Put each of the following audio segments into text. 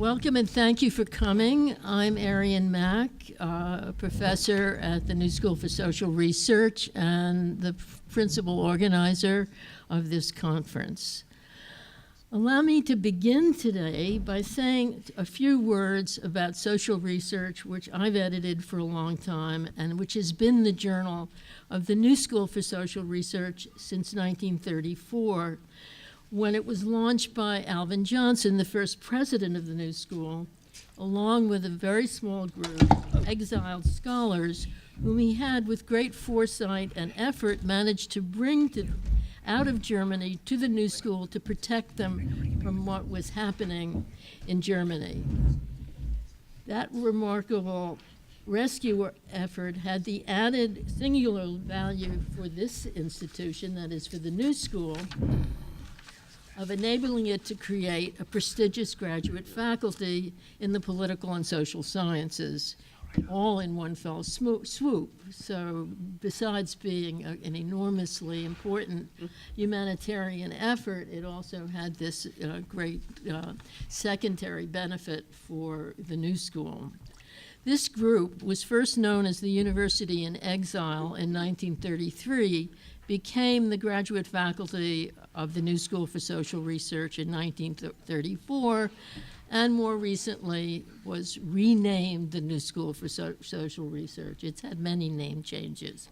Welcome and thank you for coming. I'm Arian Mack, a professor at the New School for Social Research and the principal organizer of this conference. Allow me to begin today by saying a few words about social research, which I've edited for a long time and which has been the journal of the New School for Social Research since 1934, when it was launched by Alvin Johnson, the first president of the New School, along with a very small group of exiled scholars whom he had, with great foresight and effort, managed to bring out of Germany to the New School to protect them from what was happening in Germany. That remarkable rescue effort had the added singular value for this institution, that is for the New School, of enabling it to create a prestigious graduate faculty in the political and social sciences, all in one fell swoop. So besides being an enormously important humanitarian effort, it also had this great secondary benefit for the New School. This group was first known as the University in Exile in 1933, became the graduate faculty of the New School for Social Research in 1934, and more recently was renamed the New School for Social Research. It's had many name changes.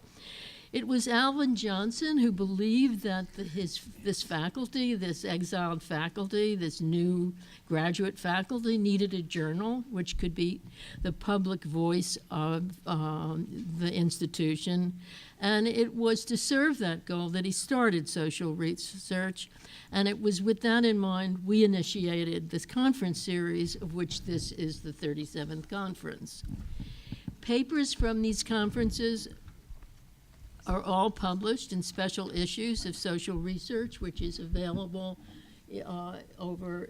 It was Alvin Johnson who believed that this faculty, this exiled faculty, this new graduate faculty, needed a journal which could be the public voice of the institution. And it was to serve that goal that he started social research. And it was with that in mind we initiated this conference series, of which this is the 37th conference. Papers from these conferences are all published in special issues of Social Research, which is available over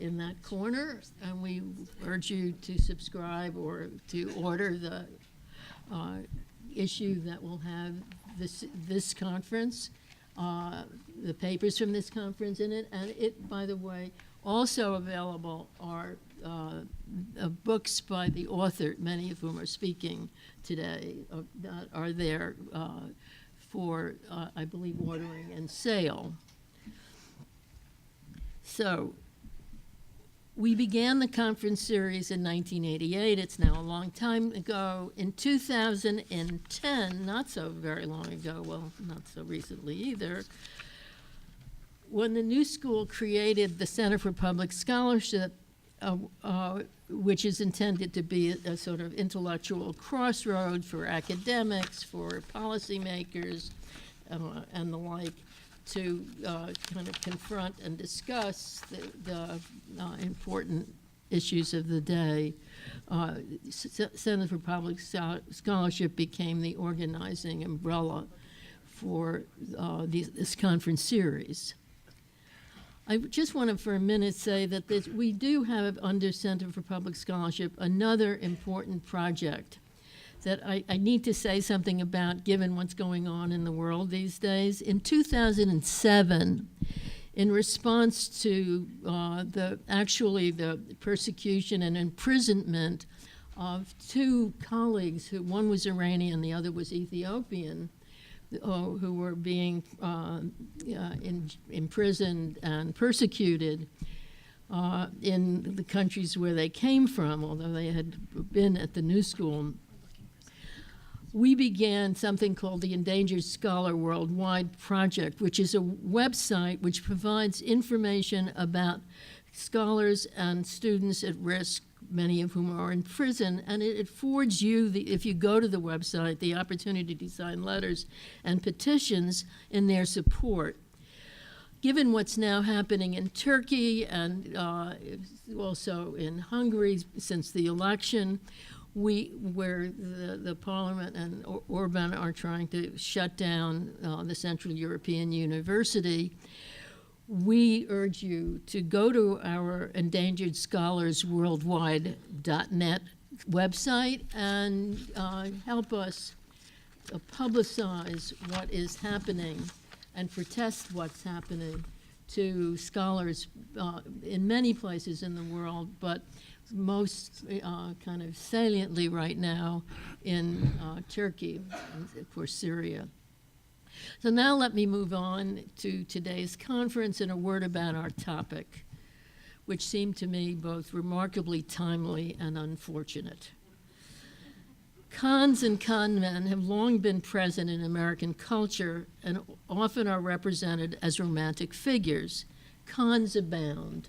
in that corner. And we urge you to subscribe or to order the issue that will have this conference, the papers from this conference in it. And it, by the way, also available are books by the author, many of whom are speaking today, that are there for, I believe, ordering and sale. So we began the conference series in 1988. It's now a long time ago. In 2010, not so very long ago, well, not so recently either, when the New School created the Center for Public Scholarship, which is intended to be a sort of intellectual crossroad for academics, for policymakers, and the like, to kind of confront and discuss the important issues of the day. Center for Public Scholarship became the organizing umbrella for this conference series. I just want to, for a minute, say that we do have under Center for Public Scholarship another important project that I need to say something about, given what's going on in the world these days. In 2007, in response to the persecution and imprisonment of two colleagues, one was Iranian, the other was Ethiopian, who were being imprisoned and persecuted in the countries where they came from, although they had been at the New School. We began something called the Endangered Scholar Worldwide Project, which is a website which provides information about scholars and students at risk, many of whom are in prison, and it affords you, if you go to the website, the opportunity to sign letters and petitions in their support. Given what's now happening in Turkey and also in Hungary since the election, where the Parliament and Orban are trying to shut down the Central European University, we urge you to go to our Endangered Scholars Worldwide.net website and help us publicize what is happening and protest what's happening to scholars in many places in the world, but most kind of saliently right now in Turkey and, of course, Syria. So now let me move on to today's conference and a word about our topic, which seemed to me both remarkably timely and unfortunate. Cons and con men have long been present in American culture and often are represented as romantic figures. Cons abound.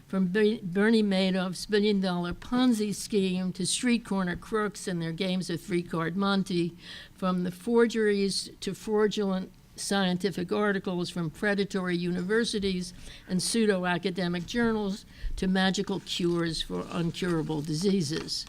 From Bernie Madoff's billion-dollar Ponzi scheme to street corner crooks and their games of three-card monte, from the forgeries to fraudulent scientific articles from predatory universities and pseudo-academic journals to magical cures for incurable diseases.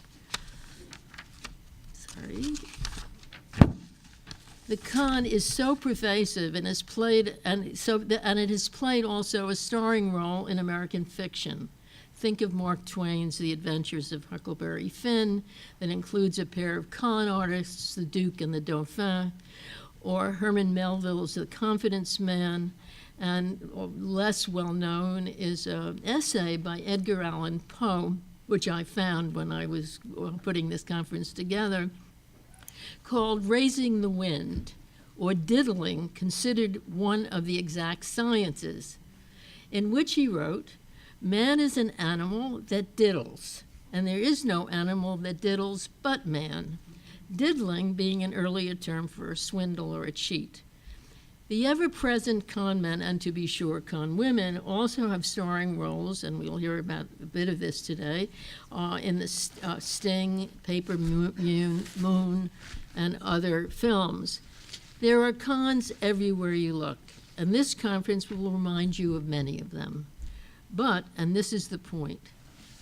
The con is so pervasive and has played, and it has played also a starring role in American fiction. Think of Mark Twain's The Adventures of Huckleberry Finn, that includes a pair of con artists, the Duke and the Dauphin, or Herman Melville's The Confidence Man, and less well known is an essay by Edgar Allan Poe, which I found when I was putting this conference together, called Raising the Wind, or Diddling Considered, one of the exact sciences, in which he wrote, "Man is an animal that diddles, and there is no animal that diddles but man," diddling being an earlier term for a swindle or a cheat. The ever-present con men, and to be sure con women, also have starring roles, and we'll hear about a bit of this today, in the Sting, Paper Moon, and other films. There are cons everywhere you look, and this conference will remind you of many of them. But, and this is the point,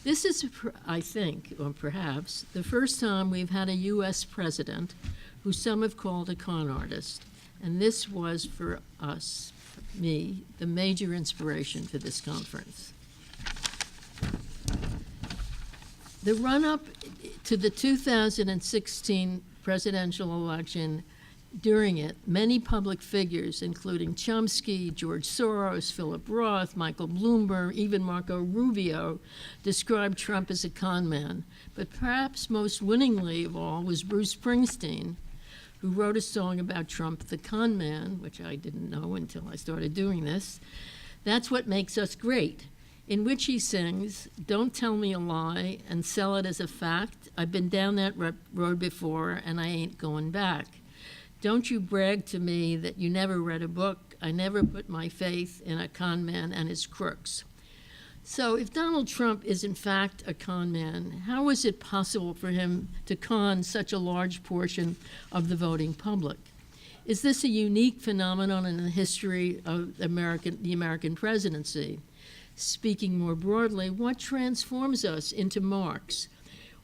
this is, I think, or perhaps, the first time we've had a U.S. president who some have called a con artist. And this was, for us, me, the major inspiration for this conference. The run-up to the 2016 presidential election, during it, many public figures, including Chomsky, George Soros, Philip Roth, Michael Bloomberg, even Marco Rubio, described Trump as a con man. But perhaps most winningly of all was Bruce Springsteen, who wrote a song about Trump, the con man, which I didn't know until I started doing this. That's what makes us great, in which he sings, "Don't tell me a lie and sell it as a fact. I've been down that road before and I ain't going back. Don't you brag to me that you never read a book. I never put my faith in a con man and his crooks." So if Donald Trump is in fact a con man, how is it possible for him to con such a large portion of the voting public? Is this a unique phenomenon in the history of the American presidency? Speaking more broadly, what transforms us into marks?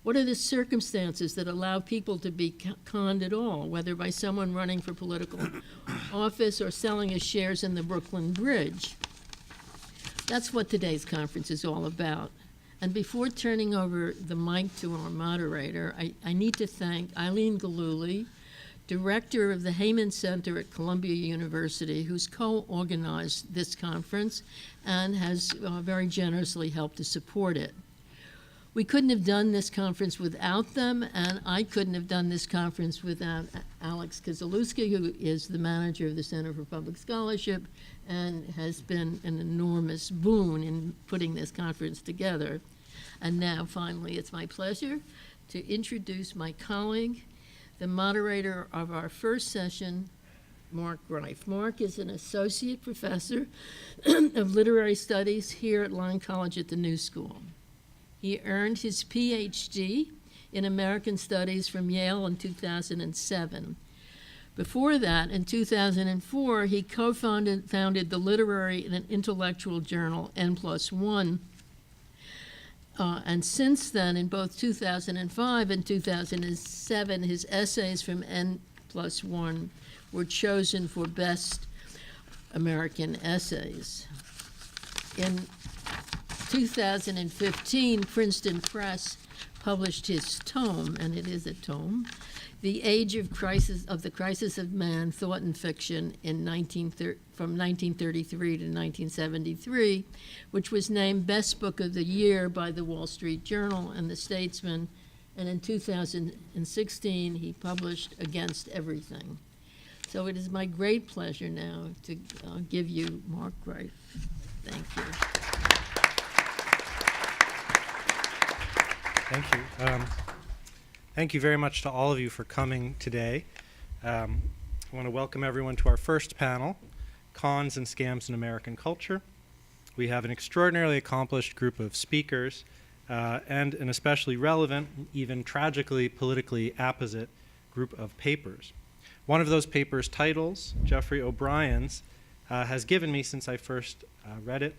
What are the circumstances that allow people to be conned at all, whether by someone running for political office or selling his shares in the Brooklyn Bridge? That's what today's conference is all about. And before turning over the mic to our moderator, I need to thank Eileen Galouli, director of the Heyman Center at Columbia University, who's co-organized this conference and has very generously helped to support it. We couldn't have done this conference without them, and I couldn't have done this conference without Alex Kozalewski, who is the manager of the Center for Public Scholarship and has been an enormous boon in putting this conference together. And now, finally, it's my pleasure to introduce my colleague, the moderator of our first session, Mark Greif. Mark is an associate professor of literary studies here at Lyon College at the New School. He earned his PhD in American Studies from Yale in 2007. Before that, in 2004, he co-founded the literary and intellectual journal N+1. And since then, in both 2005 and 2007, his essays from N+1 were chosen for Best American Essays. In 2015, Princeton Press published his tome, and it is a tome, The Age of the Crisis of Man, Thought and Fiction from 1933 to 1973, which was named Best Book of the Year by the Wall Street Journal and the Statesman. And in 2016, he published Against Everything. So it is my great pleasure now to give you Mark Greif. Thank you. Thank you. Thank you very much to all of you for coming today. I want to welcome everyone to our first panel, Cons and Scams in American Culture. We have an extraordinarily accomplished group of speakers and an especially relevant, even tragically politically apposite group of papers. One of those papers' titles, Jeffrey O'Brien's, has given me, since I first read it,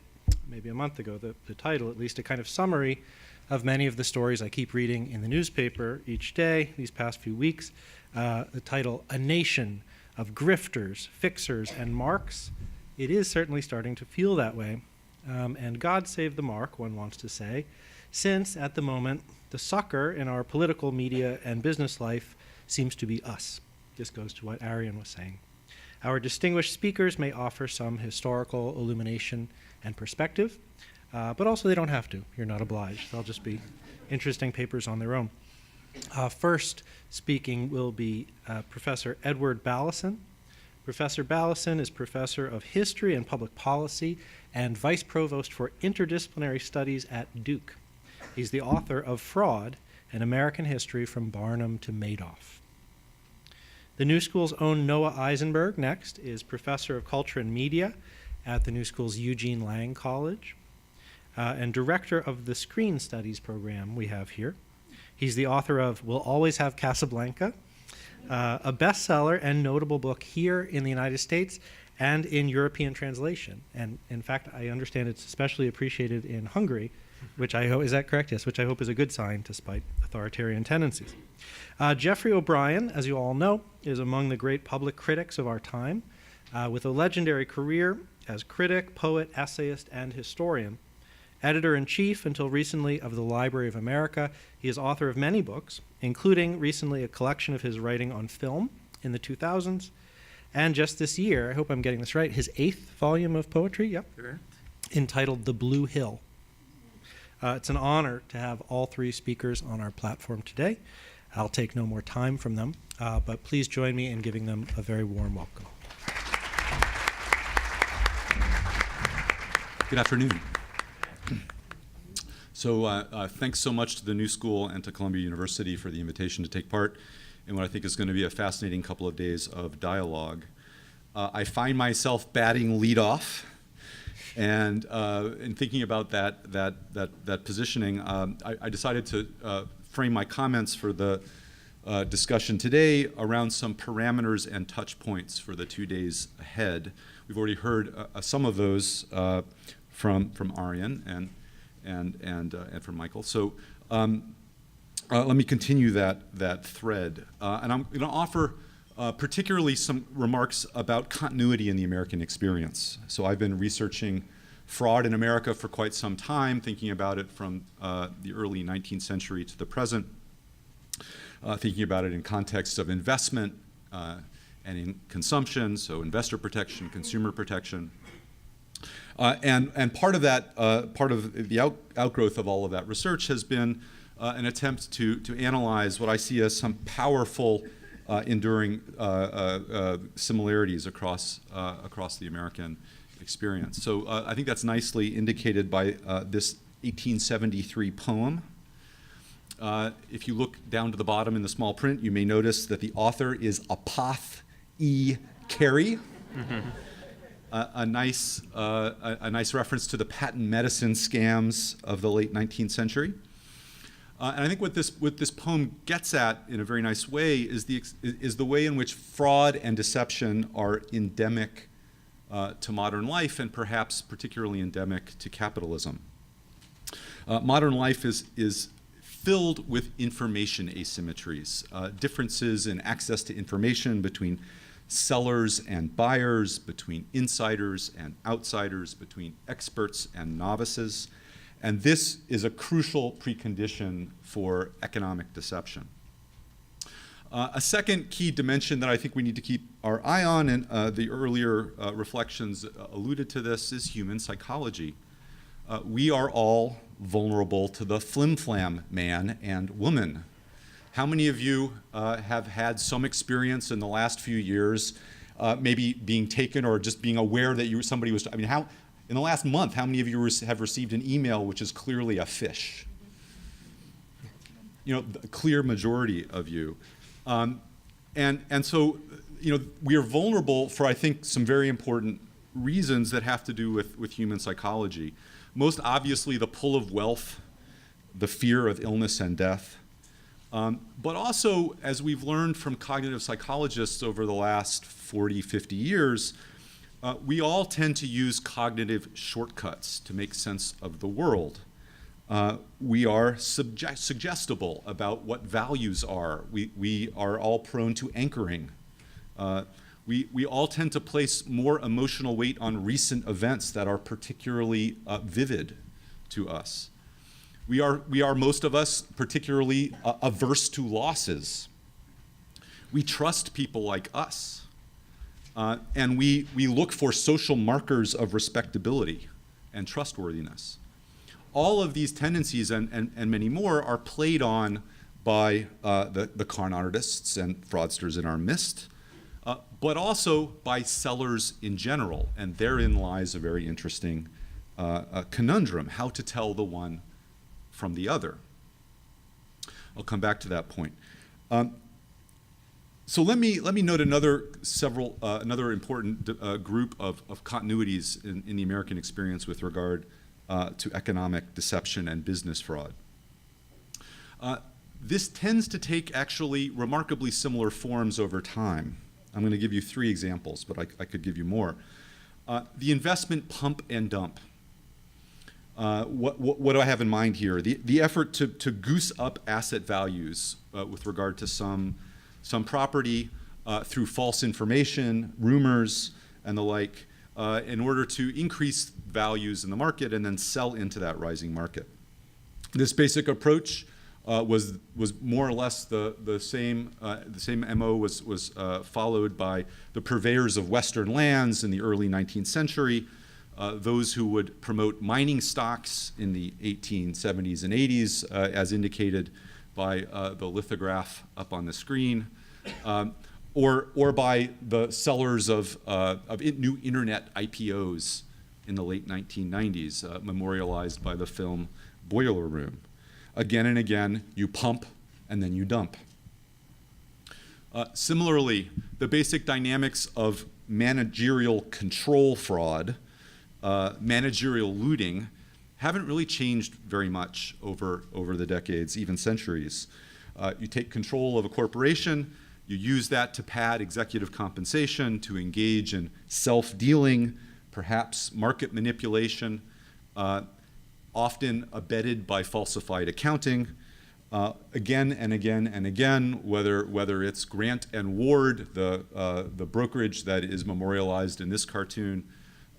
maybe a month ago, the title, at least a kind of summary of many of the stories I keep reading in the newspaper each day these past few weeks. The title, A Nation of Grifters, Fixers, and Marks. It is certainly starting to feel that way. And God save the mark, one wants to say, since at the moment the sucker in our political, media, and business life seems to be us. This goes to what Arian was saying. Our distinguished speakers may offer some historical illumination and perspective, but also they don't have to. You're not obliged. They'll just be interesting papers on their own. First speaking will be Professor Edward Ballison. Professor Ballison is Professor of History and Public Policy and Vice Provost for Interdisciplinary Studies at Duke. He's the author of Fraud, An American History from Barnum to Madoff. The New School's own Noah Eisenberg, next, is Professor of Culture and Media at the New School's Eugene Lang College and Director of the Screen Studies program we have here. He's the author of We'll Always Have Casablanca, a bestseller and notable book here in the United States and in European translation. And in fact, I understand it's especially appreciated in Hungary, which I hope, is that correct? Yes, which I hope is a good sign despite authoritarian tendencies. Jeffrey O'Brien, as you all know, is among the great public critics of our time, with a legendary career as critic, poet, essayist, and historian. Editor-in-chief until recently of the Library of America, he is author of many books, including recently a collection of his writing on film in the 2000s, and just this year, I hope I'm getting this right, his 8th volume of poetry, yep, entitled The Blue Hill. It's an honor to have all three speakers on our platform today. I'll take no more time from them, but please join me in giving them a very warm welcome. Good afternoon. So thanks so much to the New School and to Columbia University for the invitation to take part in what I think is going to be a fascinating couple of days of dialogue. I find myself batting leadoff, and in thinking about that positioning, I decided to frame my comments for the discussion today around some parameters and touch points for the 2 days ahead. We've already heard some of those from Arian and from Michael. So let me continue that thread. And I'm going to offer particularly some remarks about continuity in the American experience. So I've been researching fraud in America for quite some time, thinking about it from the early 19th century to the present, thinking about it in context of investment and in consumption, so investor protection, consumer protection. And part of that, part of the outgrowth of all of that research has been an attempt to analyze what I see as some powerful, enduring similarities across the American experience. So I think that's nicely indicated by this 1873 poem. If you look down to the bottom in the small print, you may notice that the author is Apoth E. Carey. A nice reference to the patent medicine scams of the late 19th century. And I think what this poem gets at in a very nice way is the way in which fraud and deception are endemic to modern life, and perhaps particularly endemic to capitalism. Modern life is filled with information asymmetries, differences in access to information between sellers and buyers, between insiders and outsiders, between experts and novices. And this is a crucial precondition for economic deception. A second key dimension that I think we need to keep our eye on, and the earlier reflections alluded to this, is human psychology. We are all vulnerable to the flim-flam man and woman. How many of you have had some experience in the last few years, maybe being taken or just being aware that somebody was, I mean, in the last month, how many of you have received an email which is clearly a phish? You know, the clear majority of you. And so, you know, we are vulnerable for, I think, some very important reasons that have to do with human psychology. Most obviously, the pull of wealth, the fear of illness and death. But also, as we've learned from cognitive psychologists over the last 40, 50 years, we all tend to use cognitive shortcuts to make sense of the world. We are suggestible about what values are. We are all prone to anchoring. We all tend to place more emotional weight on recent events that are particularly vivid to us. We are, most of us, particularly averse to losses. We trust people like us. And we look for social markers of respectability and trustworthiness. All of these tendencies and many more are played on by the con artists and fraudsters in our midst, but also by sellers in general. And therein lies a very interesting conundrum, how to tell the one from the other. I'll come back to that point. So let me note another important group of continuities in the American experience with regard to economic deception and business fraud. This tends to take actually remarkably similar forms over time. I'm going to give you 3 examples, but I could give you more. The investment pump and dump. What do I have in mind here? The effort to goose up asset values with regard to some property through false information, rumors, and the like, in order to increase values in the market and then sell into that rising market. This basic approach was more or less the same MO was followed by the purveyors of Western lands in the early 19th century, those who would promote mining stocks in the 1870s and 80s, as indicated by the lithograph up on the screen, or by the sellers of new internet IPOs in the late 1990s, memorialized by the film Boiler Room. Again and again, you pump and then you dump. Similarly, the basic dynamics of managerial control fraud, managerial looting, haven't really changed very much over the decades, even centuries. You take control of a corporation, you use that to pad executive compensation, to engage in self-dealing, perhaps market manipulation, often abetted by falsified accounting, again and again and again, whether it's Grant and Ward, the brokerage that is memorialized in this cartoon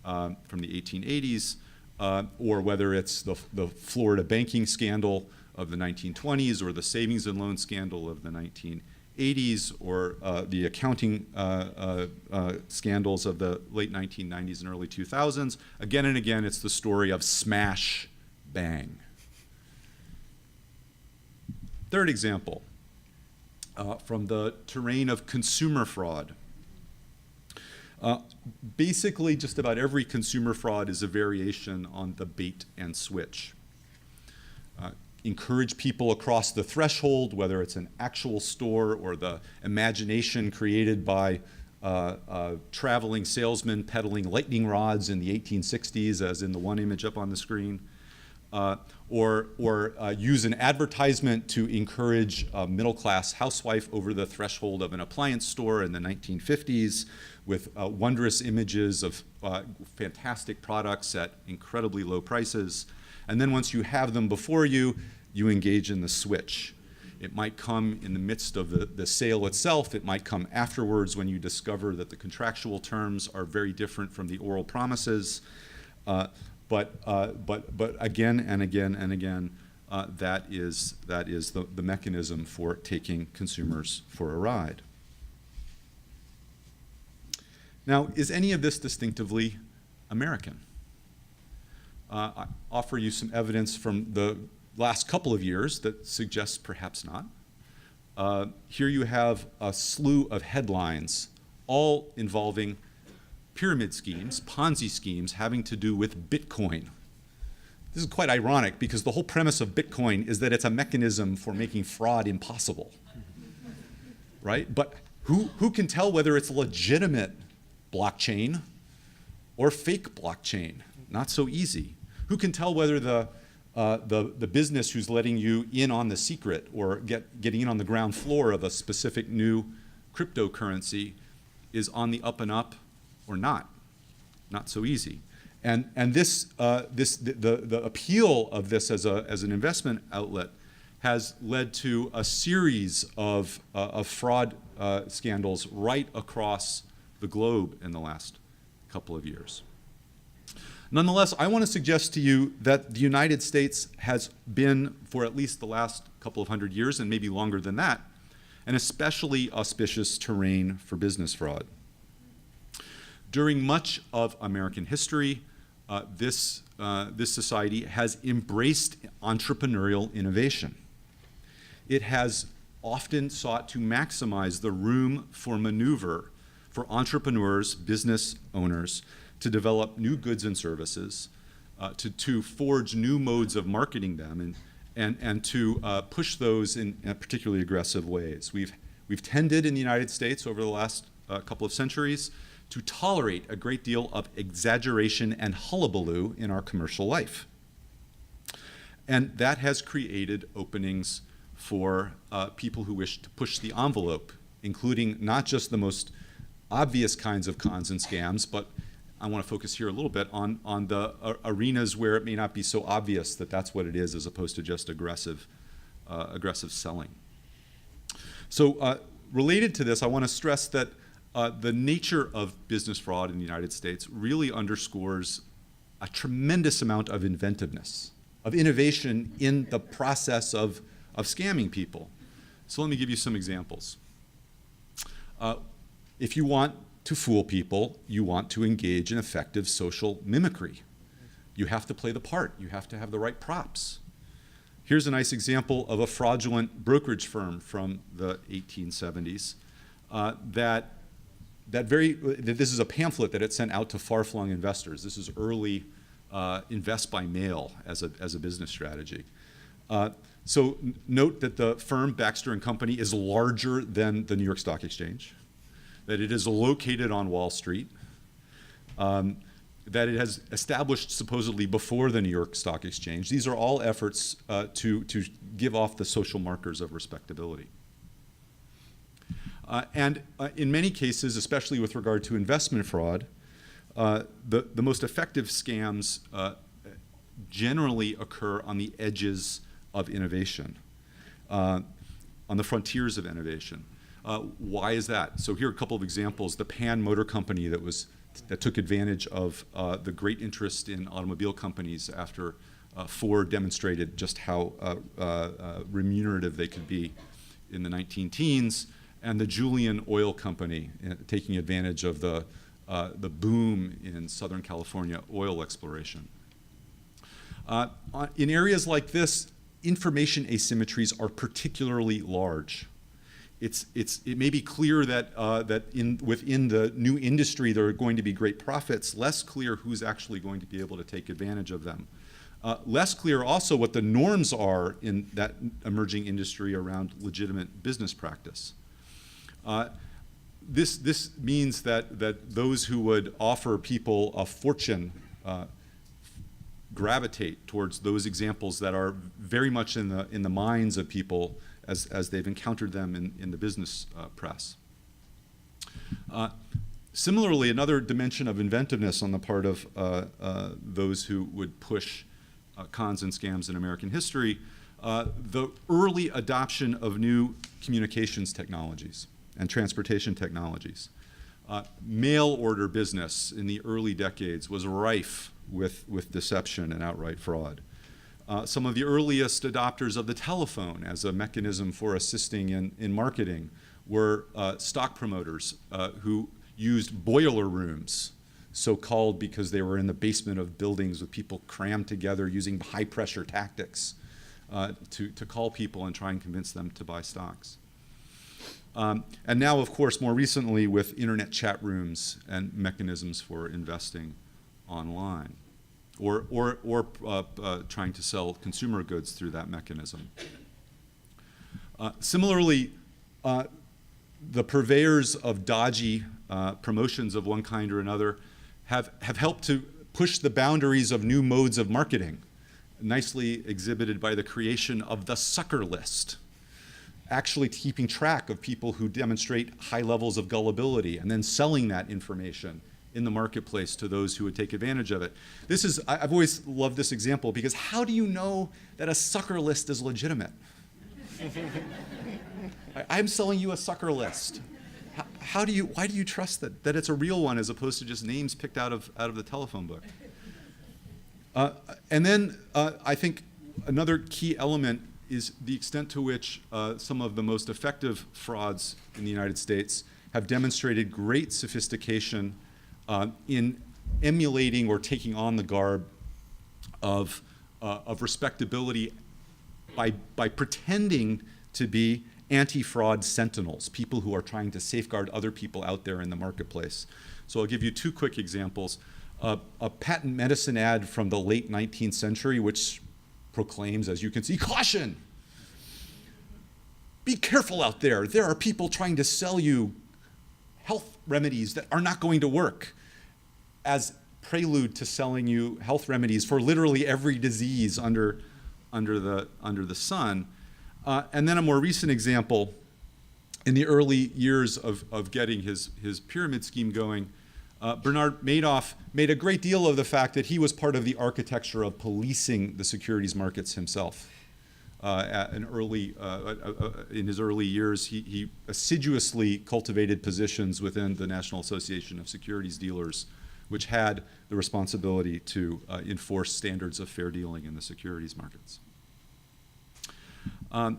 from the 1880s, or whether it's the Florida banking scandal of the 1920s, or the savings and loan scandal of the 1980s, or the accounting scandals of the late 1990s and early 2000s. Again and again, it's the story of smash, bang. Third example, from the terrain of consumer fraud. Basically, just about every consumer fraud is a variation on the bait and switch. Encourage people across the threshold, whether it's an actual store or the imagination created by traveling salesmen peddling lightning rods in the 1860s, as in the one image up on the screen. Or use an advertisement to encourage a middle-class housewife over the threshold of an appliance store in the 1950s with wondrous images of fantastic products at incredibly low prices. And then once you have them before you, you engage in the switch. It might come in the midst of the sale itself. It might come afterwards when you discover that the contractual terms are very different from the oral promises. but again and again and again, that is the mechanism for taking consumers for a ride. Now, is any of this distinctively American? I offer you some evidence from the last couple of years that suggests perhaps not. Here you have a slew of headlines, all involving pyramid schemes, Ponzi schemes, having to do with Bitcoin. This is quite ironic because the whole premise of Bitcoin is that it's a mechanism for making fraud impossible, right? But who can tell whether it's a legitimate blockchain or fake blockchain? Not so easy. Who can tell whether the business who's letting you in on the secret or getting in on the ground floor of a specific new cryptocurrency is on the up and up or not? Not so easy. And the appeal of this as an investment outlet has led to a series of fraud scandals right across the globe in the last couple of years. Nonetheless, I want to suggest to you that the United States has been, for at least the last couple of hundred years, and maybe longer than that, an especially auspicious terrain for business fraud. During much of American history, this society has embraced entrepreneurial innovation. It has often sought to maximize the room for maneuver for entrepreneurs, business owners, to develop new goods and services, to forge new modes of marketing them, and to push those in particularly aggressive ways. We've tended in the United States over the last couple of centuries to tolerate a great deal of exaggeration and hullabaloo in our commercial life. And that has created openings for people who wish to push the envelope, including not just the most obvious kinds of cons and scams, but I want to focus here a little bit on the arenas where it may not be so obvious that that's what it is, as opposed to just aggressive selling. So related to this, I want to stress that the nature of business fraud in the United States really underscores a tremendous amount of inventiveness, of innovation in the process of scamming people. So let me give you some examples. If you want to fool people, you want to engage in effective social mimicry. You have to play the part. You have to have the right props. Here's a nice example of a fraudulent brokerage firm from the 1870s this is a pamphlet that it sent out to far-flung investors. This is early invest by mail as a business strategy. So note that the firm, Baxter & Company, is larger than the New York Stock Exchange, that it is located on Wall Street, that it has established supposedly before the New York Stock Exchange. These are all efforts to give off the social markers of respectability. And in many cases, especially with regard to investment fraud, the most effective scams generally occur on the edges of innovation, on the frontiers of innovation. Why is that? So here are a couple of examples. The Pan Motor Company that took advantage of the great interest in automobile companies after Ford demonstrated just how remunerative they could be in the 19-teens, and the Julian Oil Company taking advantage of the boom in Southern California oil exploration. In areas like this, information asymmetries are particularly large. It may be clear that within the new industry there are going to be great profits, less clear who's actually going to be able to take advantage of them. Less clear also what the norms are in that emerging industry around legitimate business practice. This means that those who would offer people a fortune gravitate towards those examples that are very much in the minds of people as they've encountered them in the business press. Similarly, another dimension of inventiveness on the part of those who would push cons and scams in American history, the early adoption of new communications technologies and transportation technologies. Mail order business in the early decades was rife with deception and outright fraud. Some of the earliest adopters of the telephone as a mechanism for assisting in marketing were stock promoters who used boiler rooms, so called because they were in the basement of buildings with people crammed together using high-pressure tactics to call people and try and convince them to buy stocks. And now, of course, more recently with internet chat rooms and mechanisms for investing online, or trying to sell consumer goods through that mechanism. Similarly, the purveyors of dodgy promotions of one kind or another have helped to push the boundaries of new modes of marketing, nicely exhibited by the creation of the sucker list, actually keeping track of people who demonstrate high levels of gullibility and then selling that information in the marketplace to those who would take advantage of it. I've always loved this example because how do you know that a sucker list is legitimate? I'm selling you a sucker list. Why do you trust that it's a real one as opposed to just names picked out of the telephone book? And then I think another key element is the extent to which some of the most effective frauds in the United States have demonstrated great sophistication in emulating or taking on the garb of respectability by pretending to be anti-fraud sentinels, people who are trying to safeguard other people out there in the marketplace. So I'll give you two quick examples. A patent medicine ad from the late 19th century, which proclaims, as you can see, caution! Be careful out there. There are people trying to sell you health remedies that are not going to work, as prelude to selling you health remedies for literally every disease under the sun. And then a more recent example, in the early years of getting his pyramid scheme going, Bernard Madoff made a great deal of the fact that he was part of the architecture of policing the securities markets himself. In his early years, he assiduously cultivated positions within the National Association of Securities Dealers, which had the responsibility to enforce standards of fair dealing in the securities markets. All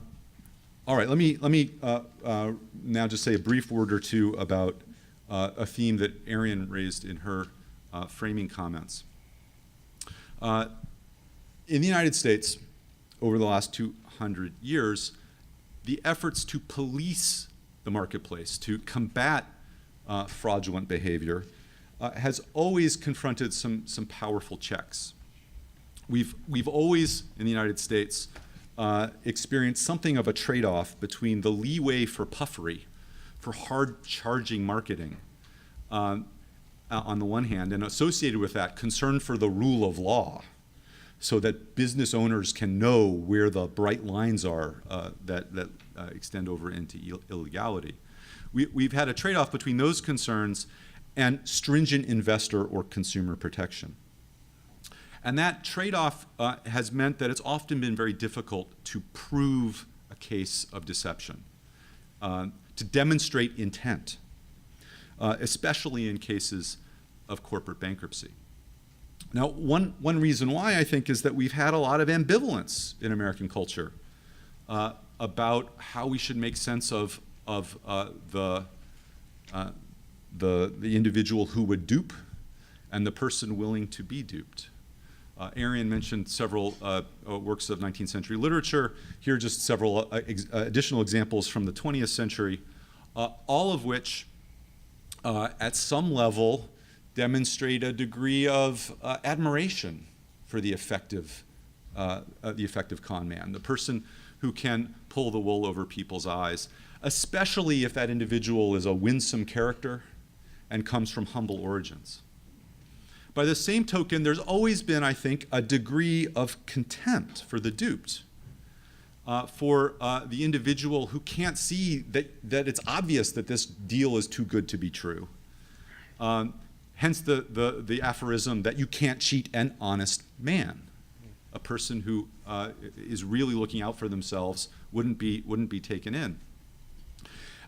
right, let me now just say a brief word or two about a theme that Arian raised in her framing comments. In the United States, over the last 200 years, the efforts to police the marketplace, to combat fraudulent behavior, has always confronted some powerful checks. We've always, in the United States, experienced something of a trade-off between the leeway for puffery, for hard-charging marketing, on the one hand, and associated with that, concern for the rule of law, so that business owners can know where the bright lines are that extend over into illegality. We've had a trade-off between those concerns and stringent investor or consumer protection. And that trade-off has meant that it's often been very difficult to prove a case of deception, to demonstrate intent, especially in cases of corporate bankruptcy. Now, one reason why, I think, is that we've had a lot of ambivalence in American culture about how we should make sense of the individual who would dupe and the person willing to be duped. Arian mentioned several works of 19th century literature. Here are just several additional examples from the 20th century, all of which, at some level, demonstrate a degree of admiration for the effective con man, the person who can pull the wool over people's eyes, especially if that individual is a winsome character and comes from humble origins. By the same token, there's always been, I think, a degree of contempt for the duped, for the individual who can't see that it's obvious that this deal is too good to be true. Hence the aphorism that you can't cheat an honest man. A person who is really looking out for themselves wouldn't be taken in.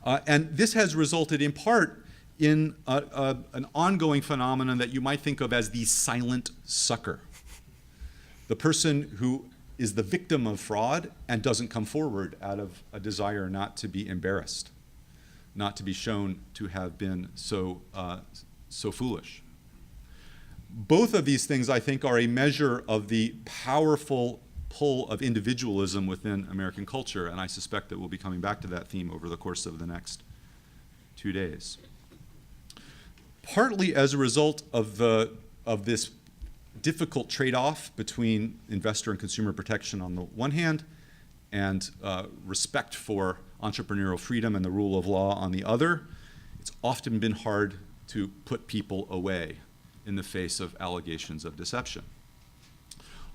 And this has resulted in part in an ongoing phenomenon that you might think of as the silent sucker. The person who is the victim of fraud and doesn't come forward out of a desire not to be embarrassed, not to be shown to have been so foolish. Both of these things, I think, are a measure of the powerful pull of individualism within American culture, and I suspect that we'll be coming back to that theme over the course of the next 2 days. Partly as a result of this difficult trade-off between investor and consumer protection on the one hand, and respect for entrepreneurial freedom and the rule of law on the other, it's often been hard to put people away in the face of allegations of deception.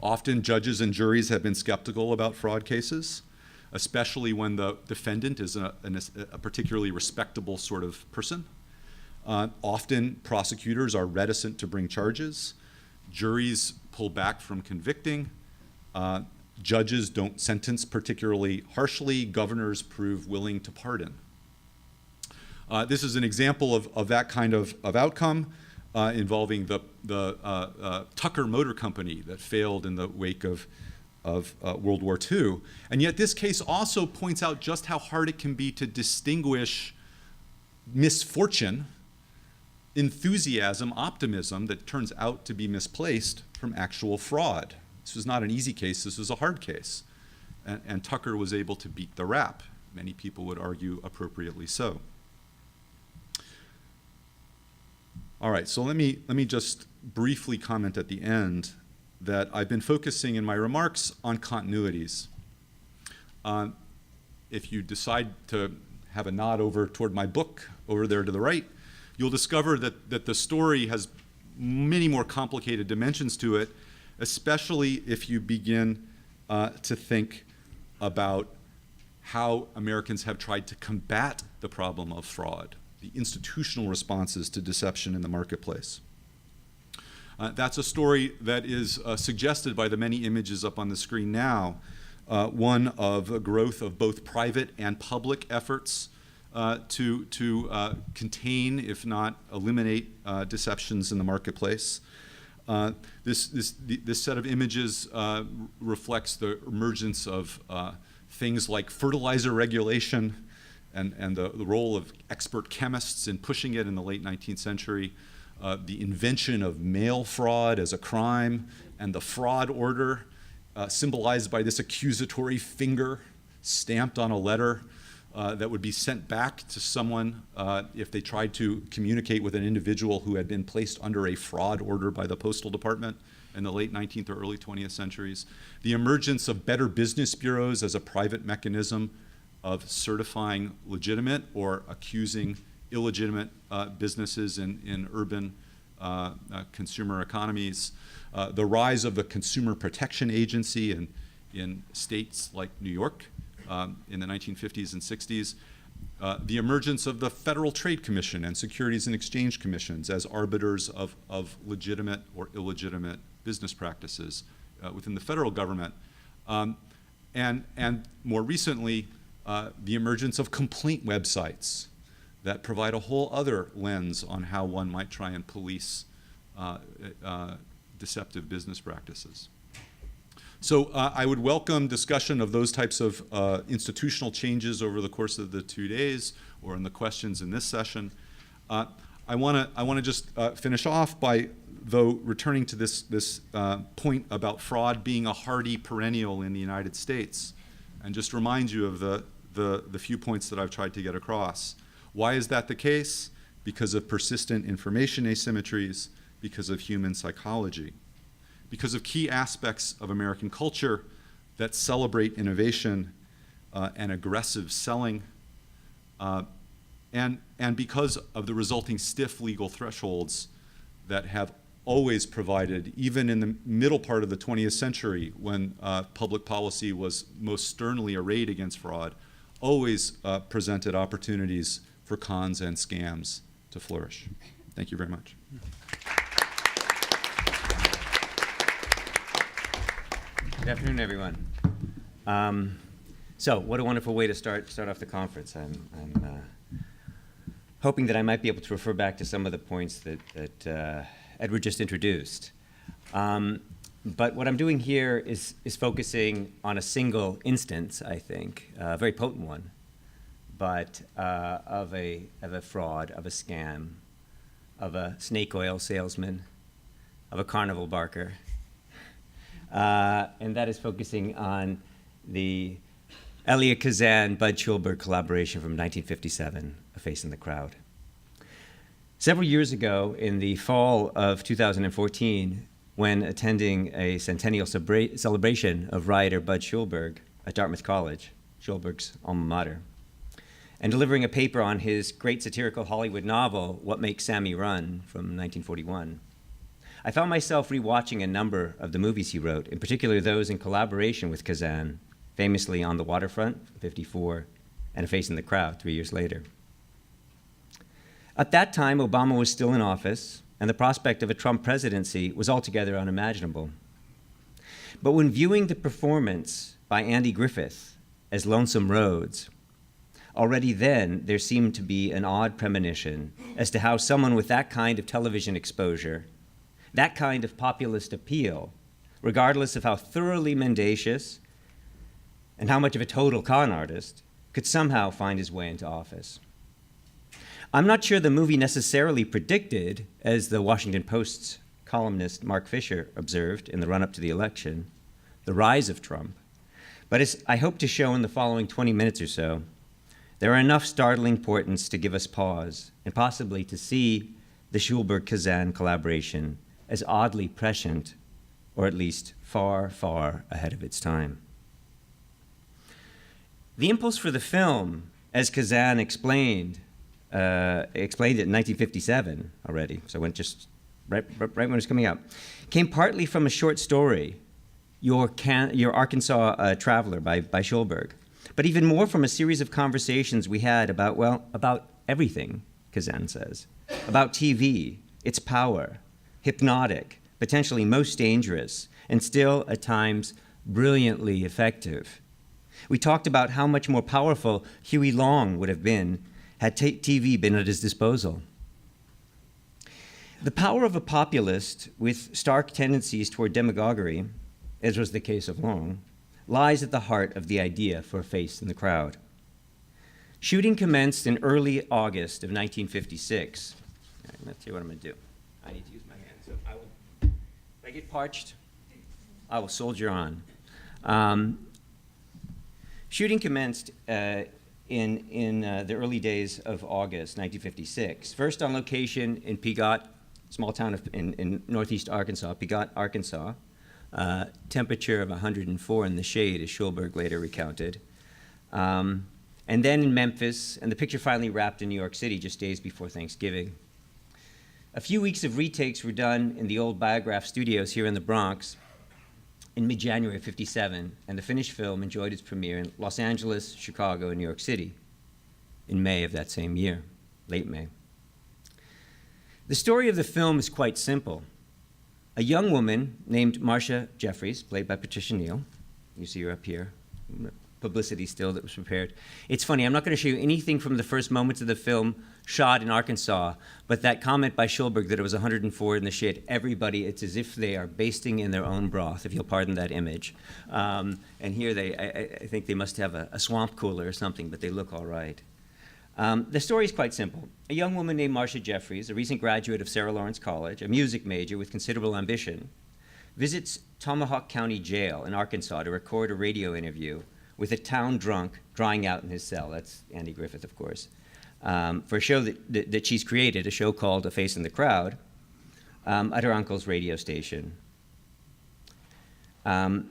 Often judges and juries have been skeptical about fraud cases, especially when the defendant is a particularly respectable sort of person. Often prosecutors are reticent to bring charges. Juries pull back from convicting. Judges don't sentence particularly harshly. Governors prove willing to pardon. This is an example of that kind of outcome involving the Tucker Motor Company that failed in the wake of World War II. And yet this case also points out just how hard it can be to distinguish misfortune, enthusiasm, optimism that turns out to be misplaced from actual fraud. This was not an easy case, this was a hard case. And Tucker was able to beat the rap. Many people would argue appropriately so. All right, so let me just briefly comment at the end that I've been focusing in my remarks on continuities. If you decide to have a nod over toward my book over there to the right, you'll discover that the story has many more complicated dimensions to it, especially if you begin to think about how Americans have tried to combat the problem of fraud, the institutional responses to deception in the marketplace. That's a story that is suggested by the many images up on the screen now, one of a growth of both private and public efforts to contain, if not eliminate, deceptions in the marketplace. This set of images reflects the emergence of things like fertilizer regulation and the role of expert chemists in pushing it in the late 19th century, the invention of mail fraud as a crime, and the fraud order, symbolized by this accusatory finger stamped on a letter that would be sent back to someone if they tried to communicate with an individual who had been placed under a fraud order by the Postal Department in the late 19th or early 20th centuries. The emergence of better business bureaus as a private mechanism of certifying legitimate or accusing illegitimate businesses in urban consumer economies. The rise of the Consumer Protection Agency in states like New York in the 1950s and 60s. The emergence of the Federal Trade Commission and Securities and Exchange Commissions as arbiters of legitimate or illegitimate business practices within the federal government. And more recently, the emergence of complaint websites that provide a whole other lens on how one might try and police deceptive business practices. So I would welcome discussion of those types of institutional changes over the course of the 2 days or in the questions in this session. I want to just finish off by, though, returning to this point about fraud being a hardy perennial in the United States, and just remind you of the few points that I've tried to get across. Why is that the case? Because of persistent information asymmetries, because of human psychology, because of key aspects of American culture that celebrate innovation and aggressive selling, and because of the resulting stiff legal thresholds that have always provided, even in the middle part of the 20th century when public policy was most sternly arrayed against fraud, always presented opportunities for cons and scams to flourish. Thank you very much. Good afternoon, everyone. So, what a wonderful way to start off the conference. I'm hoping that I might be able to refer back to some of the points that Edward just introduced. But what I'm doing here is focusing on a single instance, I think, a very potent one, but of a fraud, of a scam, of a snake oil salesman, of a carnival barker. And that is focusing on the Elia Kazan-Bud Schulberg collaboration from 1957, A Face in the Crowd. Several years ago, in the fall of 2014, when attending a centennial celebration of writer Bud Schulberg at Dartmouth College, Schulberg's alma mater, and delivering a paper on his great satirical Hollywood novel, What Makes Sammy Run, from 1941, I found myself rewatching a number of the movies he wrote, in particular those in collaboration with Kazan, famously On the Waterfront, 54, and A Face in the Crowd, 3 years later. At that time, Obama was still in office, and the prospect of a Trump presidency was altogether unimaginable. But when viewing the performance by Andy Griffith as Lonesome Rhodes, already then there seemed to be an odd premonition as to how someone with that kind of television exposure, that kind of populist appeal, regardless of how thoroughly mendacious and how much of a total con artist, could somehow find his way into office. I'm not sure the movie necessarily predicted, as the Washington Post's columnist Mark Fisher observed in the run-up to the election, the rise of Trump. But as I hope to show in the following 20 minutes or so, there are enough startling portents to give us pause and possibly to see the Schulberg-Kazan collaboration as oddly prescient, or at least far, far ahead of its time. The impulse for the film, as Kazan explained it in 1957 already, so when just right when it was coming out, came partly from a short story, Your Arkansas Traveler by Schulberg, but even more from a series of conversations we had about everything, Kazan says, about TV, its power, hypnotic, potentially most dangerous, and still at times brilliantly effective. We talked about how much more powerful Huey Long would have been had TV been at his disposal. The power of a populist with stark tendencies toward demagoguery, as was the case of Long, lies at the heart of the idea for A Face in the Crowd. Shooting commenced in early August of 1956. All right, let's see what I'm going to do. I need to use my hand, so if I get parched, I will soldier on. Shooting commenced in the early days of August 1956. First on location in Pigot, small town in northeast Arkansas, Pigot, Arkansas. Temperature of 104 in the shade, as Schulberg later recounted. And then in Memphis, and the picture finally wrapped in New York City just days before Thanksgiving. A few weeks of retakes were done in the old Biograph studios here in the Bronx in mid-January of '57, and the finished film enjoyed its premiere in Los Angeles, Chicago, and New York City in May of that same year, late May. The story of the film is quite simple. A young woman named Marcia Jeffries, played by Patricia Neal, you see her up here, publicity still that was prepared. It's funny, I'm not going to show you anything from the first moments of the film shot in Arkansas, but that comment by Schulberg that it was 104 in the shade, everybody, it's as if they are basting in their own broth, if you'll pardon that image. And here I think they must have a swamp cooler or something, but they look all right. The story is quite simple. A young woman named Marcia Jeffries, a recent graduate of Sarah Lawrence College, a music major with considerable ambition, visits Tomahawk County Jail in Arkansas to record a radio interview with a town drunk drying out in his cell. That's Andy Griffith, of course. For a show that she's created, a show called A Face in the Crowd, at her uncle's radio station. The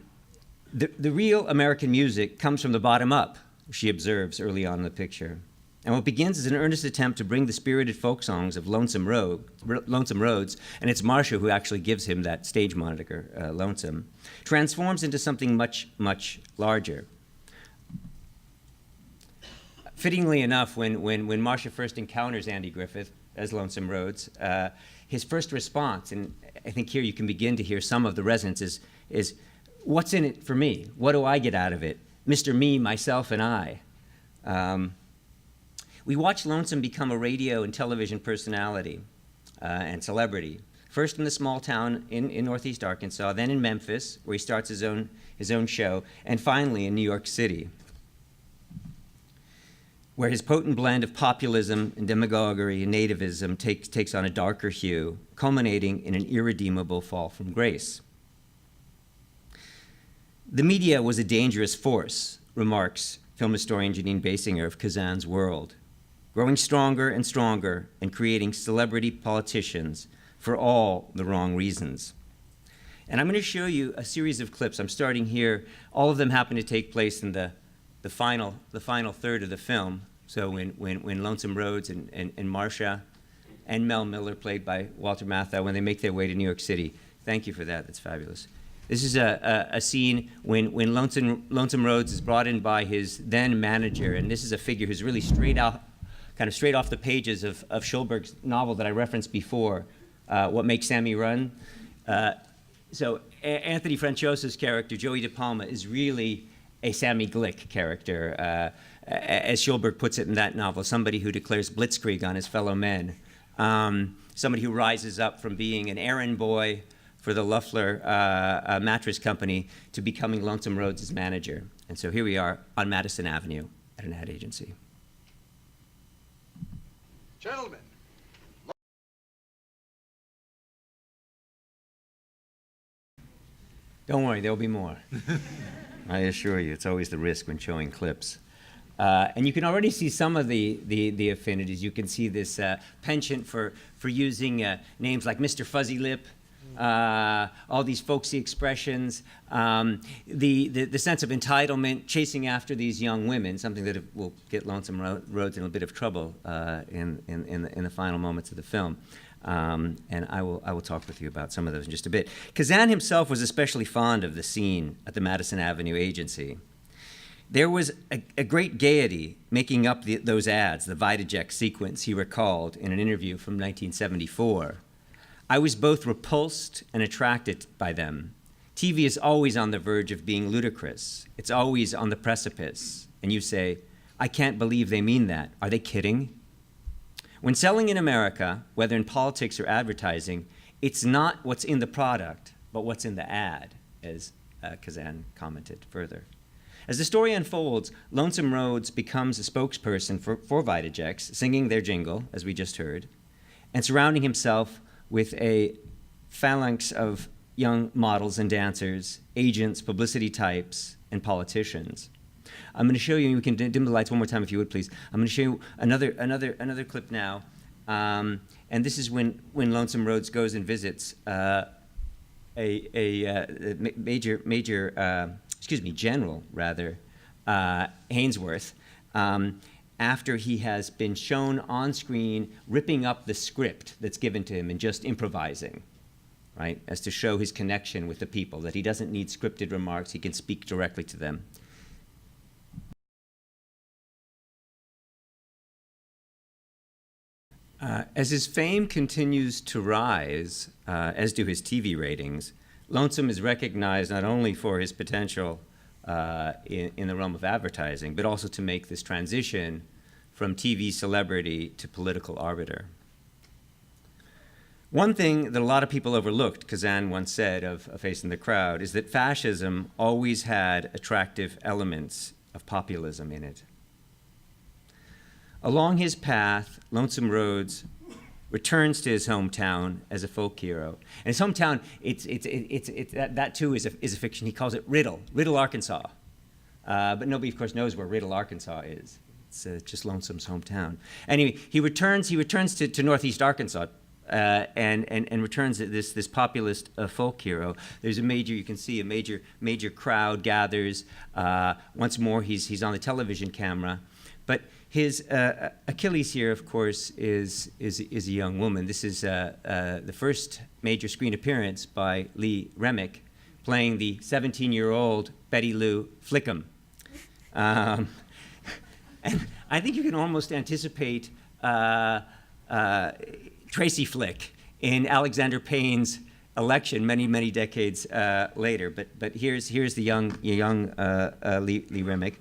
real American music comes from the bottom up, she observes early on in the picture. And what begins as an earnest attempt to bring the spirited folk songs of Lonesome Rhodes, and it's Marcia who actually gives him that stage moniker, Lonesome, transforms into something much, much larger. Fittingly enough, when Marcia first encounters Andy Griffith as Lonesome Rhodes, his first response, and I think here you can begin to hear some of the resonance, is what's in it for me? What do I get out of it? Mr. Me, myself, and I. We watch Lonesome become a radio and television personality and celebrity. First in the small town in northeast Arkansas, then in Memphis, where he starts his own show, and finally in New York City, where his potent blend of populism and demagoguery and nativism takes on a darker hue, culminating in an irredeemable fall from grace. The media was a dangerous force, remarks film historian Janine Basinger of Kazan's World, growing stronger and stronger and creating celebrity politicians for all the wrong reasons. And I'm going to show you a series of clips. I'm starting here. All of them happen to take place in the final third of the film. So when Lonesome Rhodes and Marcia and Mel Miller, played by Walter Matthau, when they make their way to New York City. Thank you for that. That's fabulous. This is a scene when Lonesome Rhodes is brought in by his then manager, and this is a figure who's really straight off the pages of Schulberg's novel that I referenced before, What Makes Sammy Run. So Anthony Franciosa's character, Joey De Palma, is really a Sammy Glick character, as Schulberg puts it in that novel, somebody who declares blitzkrieg on his fellow men, somebody who rises up from being an errand boy for the Loeffler mattress company to becoming Lonesome Rhodes' manager. And so here we are on Madison Avenue at an ad agency. Gentlemen. Don't worry, there'll be more. I assure you, it's always the risk when showing clips. And you can already see some of the affinities. You can see this penchant for using names like Mr. Fuzzy Lip, all these folksy expressions, the sense of entitlement, chasing after these young women, something that will get Lonesome Rhodes in a bit of trouble in the final moments of the film. And I will talk with you about some of those in just a bit. Kazan himself was especially fond of the scene at the Madison Avenue agency. There was a great gaiety making up those ads, the Vitajack sequence, he recalled in an interview from 1974. I was both repulsed and attracted by them. TV is always on the verge of being ludicrous. It's always on the precipice. And you say, I can't believe they mean that. Are they kidding? When selling in America, whether in politics or advertising, it's not what's in the product, but what's in the ad, as Kazan commented further. As the story unfolds, Lonesome Rhodes becomes a spokesperson for Vitajacks, singing their jingle, as we just heard, and surrounding himself with a phalanx of young models and dancers, agents, publicity types, and politicians. I'm going to show you, we can dim the lights one more time if you would, please. I'm going to show you another clip now. And this is when Lonesome Rhodes goes and visits General Hainsworth, after he has been shown on screen ripping up the script that's given to him and just improvising, right, as to show his connection with the people, that he doesn't need scripted remarks, he can speak directly to them. As his fame continues to rise, as do his TV ratings, Lonesome is recognized not only for his potential in the realm of advertising, but also to make this transition from TV celebrity to political arbiter. One thing that a lot of people overlooked, Kazan once said of A Face in the Crowd, is that fascism always had attractive elements of populism in it. Along his path, Lonesome Rhodes returns to his hometown as a folk hero. And his hometown, that too is a fiction. He calls it Riddle, Arkansas. But nobody, of course, knows where Riddle, Arkansas is. It's just Lonesome's hometown. Anyway, he returns to northeast Arkansas and returns this populist folk hero. There's you can see a major crowd gathers. Once more, he's on the television camera. But his Achilles here, of course, is a young woman. This is the first major screen appearance by Lee Remick, playing the 17-year-old Betty Lou Flickham. And I think you can almost anticipate Tracy Flick in Alexander Payne's election many decades later. But here's the young Lee Remick.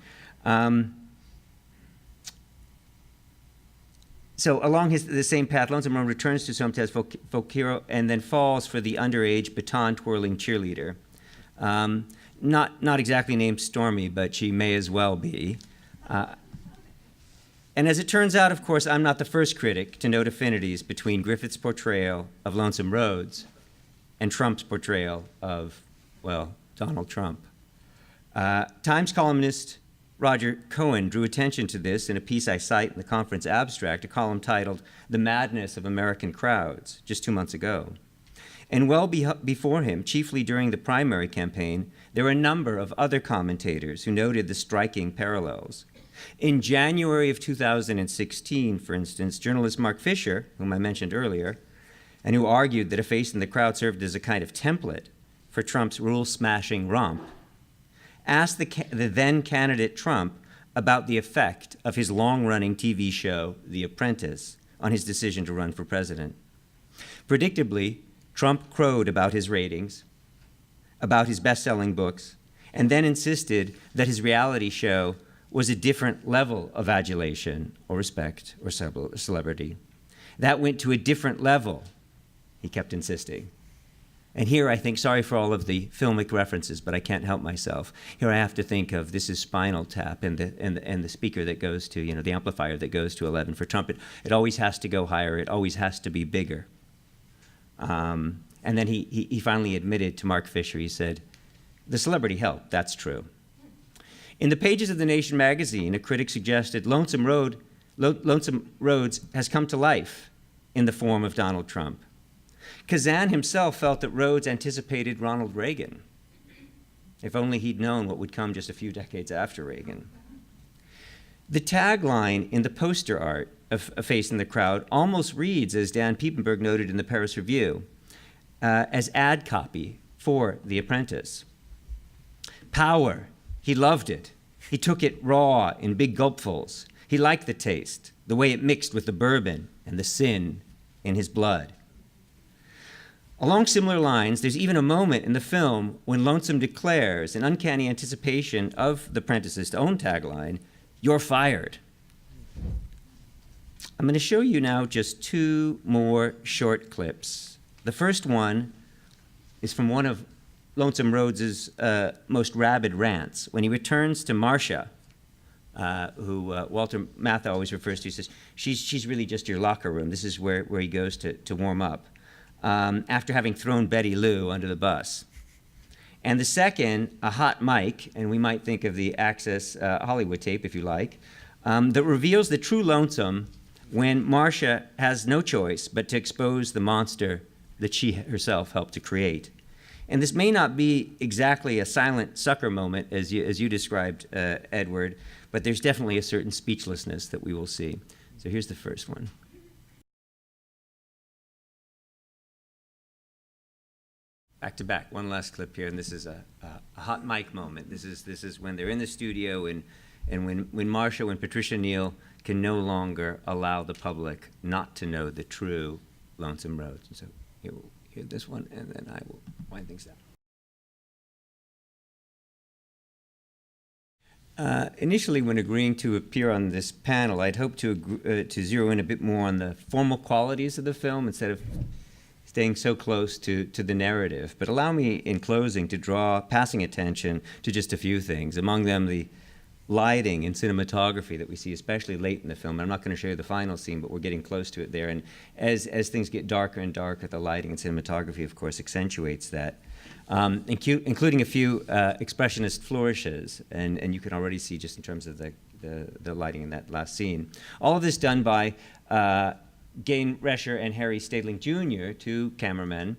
So along the same path, Lonesome Rhodes returns to his hometown folk hero and then falls for the underage baton-twirling cheerleader. Not exactly named Stormy, but she may as well be. And as it turns out, of course, I'm not the first critic to note affinities between Griffith's portrayal of Lonesome Rhodes and Trump's portrayal of, well, Donald Trump. Times columnist Roger Cohen drew attention to this in a piece I cite in the conference abstract, a column titled "The Madness of American Crowds," just 2 months ago. And well before him, chiefly during the primary campaign, there were a number of other commentators who noted the striking parallels. In January of 2016, for instance, journalist Mark Fisher, whom I mentioned earlier, and who argued that a face in the crowd served as a kind of template for Trump's rule-smashing romp, asked the then candidate Trump about the effect of his long-running TV show, The Apprentice, on his decision to run for president. Predictably, Trump crowed about his ratings, about his best-selling books, and then insisted that his reality show was a different level of adulation or respect or celebrity. That went to a different level, he kept insisting. And here I think, sorry for all of the filmic references, but I can't help myself. Here I have to think of this is Spinal Tap and the speaker that goes to, the amplifier that goes to 11 for trumpet. It always has to go higher. It always has to be bigger. And then he finally admitted to Mark Fisher, he said, the celebrity helped, that's true. In the pages of The Nation magazine, a critic suggested Lonesome Rhodes has come to life in the form of Donald Trump. Kazan himself felt that Rhodes anticipated Ronald Reagan. If only he'd known what would come just a few decades after Reagan. The tagline in the poster art of A Face in the Crowd almost reads, as Dan Piepenburg noted in the Paris Review, as ad copy for The Apprentice. Power, he loved it. He took it raw in big gulpfuls. He liked the taste, the way it mixed with the bourbon and the sin in his blood. Along similar lines, there's even a moment in the film when Lonesome declares, in uncanny anticipation of the Apprentice's own tagline, "You're fired." I'm going to show you now just 2 more short clips. The first one is from one of Lonesome Rhodes' most rabid rants, when he returns to Marcia, who Walter Matthau always refers to. He says, she's really just your locker room. This is where he goes to warm up. After having thrown Betty Lou under the bus. And the second, a hot mic, and we might think of the Access Hollywood tape, if you like, that reveals the true Lonesome when Marcia has no choice but to expose the monster that she herself helped to create. And this may not be exactly a silent sucker moment, as you described, Edward, but there's definitely a certain speechlessness that we will see. So here's the first one. Back to back, one last clip here, and this is a hot mic moment. This is when they're in the studio and when Marcia and Patricia Neal can no longer allow the public not to know the true Lonesome Rhodes. And so here we'll hear this one, and then I will wind things down. Initially, when agreeing to appear on this panel, I'd hoped to zero in a bit more on the formal qualities of the film instead of staying so close to the narrative. But allow me, in closing, to draw passing attention to just a few things, among them the lighting and cinematography that we see, especially late in the film. I'm not going to show you the final scene, but we're getting close to it there. And as things get darker and darker, the lighting and cinematography, of course, accentuates that, including a few expressionist flourishes. And you can already see just in terms of the lighting in that last scene. All of this done by Gain Rescher and Harry Stadling Jr., 2 cameramen,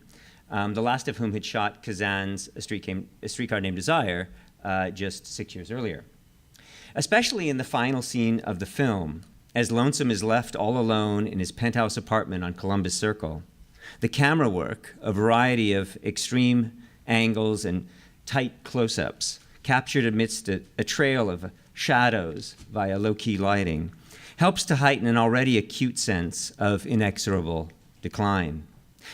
the last of whom had shot Kazan's A Streetcar Named Desire just 6 years earlier. Especially in the final scene of the film, as Lonesome is left all alone in his penthouse apartment on Columbus Circle, the camera work, a variety of extreme angles and tight close-ups, captured amidst a trail of shadows via low-key lighting, helps to heighten an already acute sense of inexorable decline.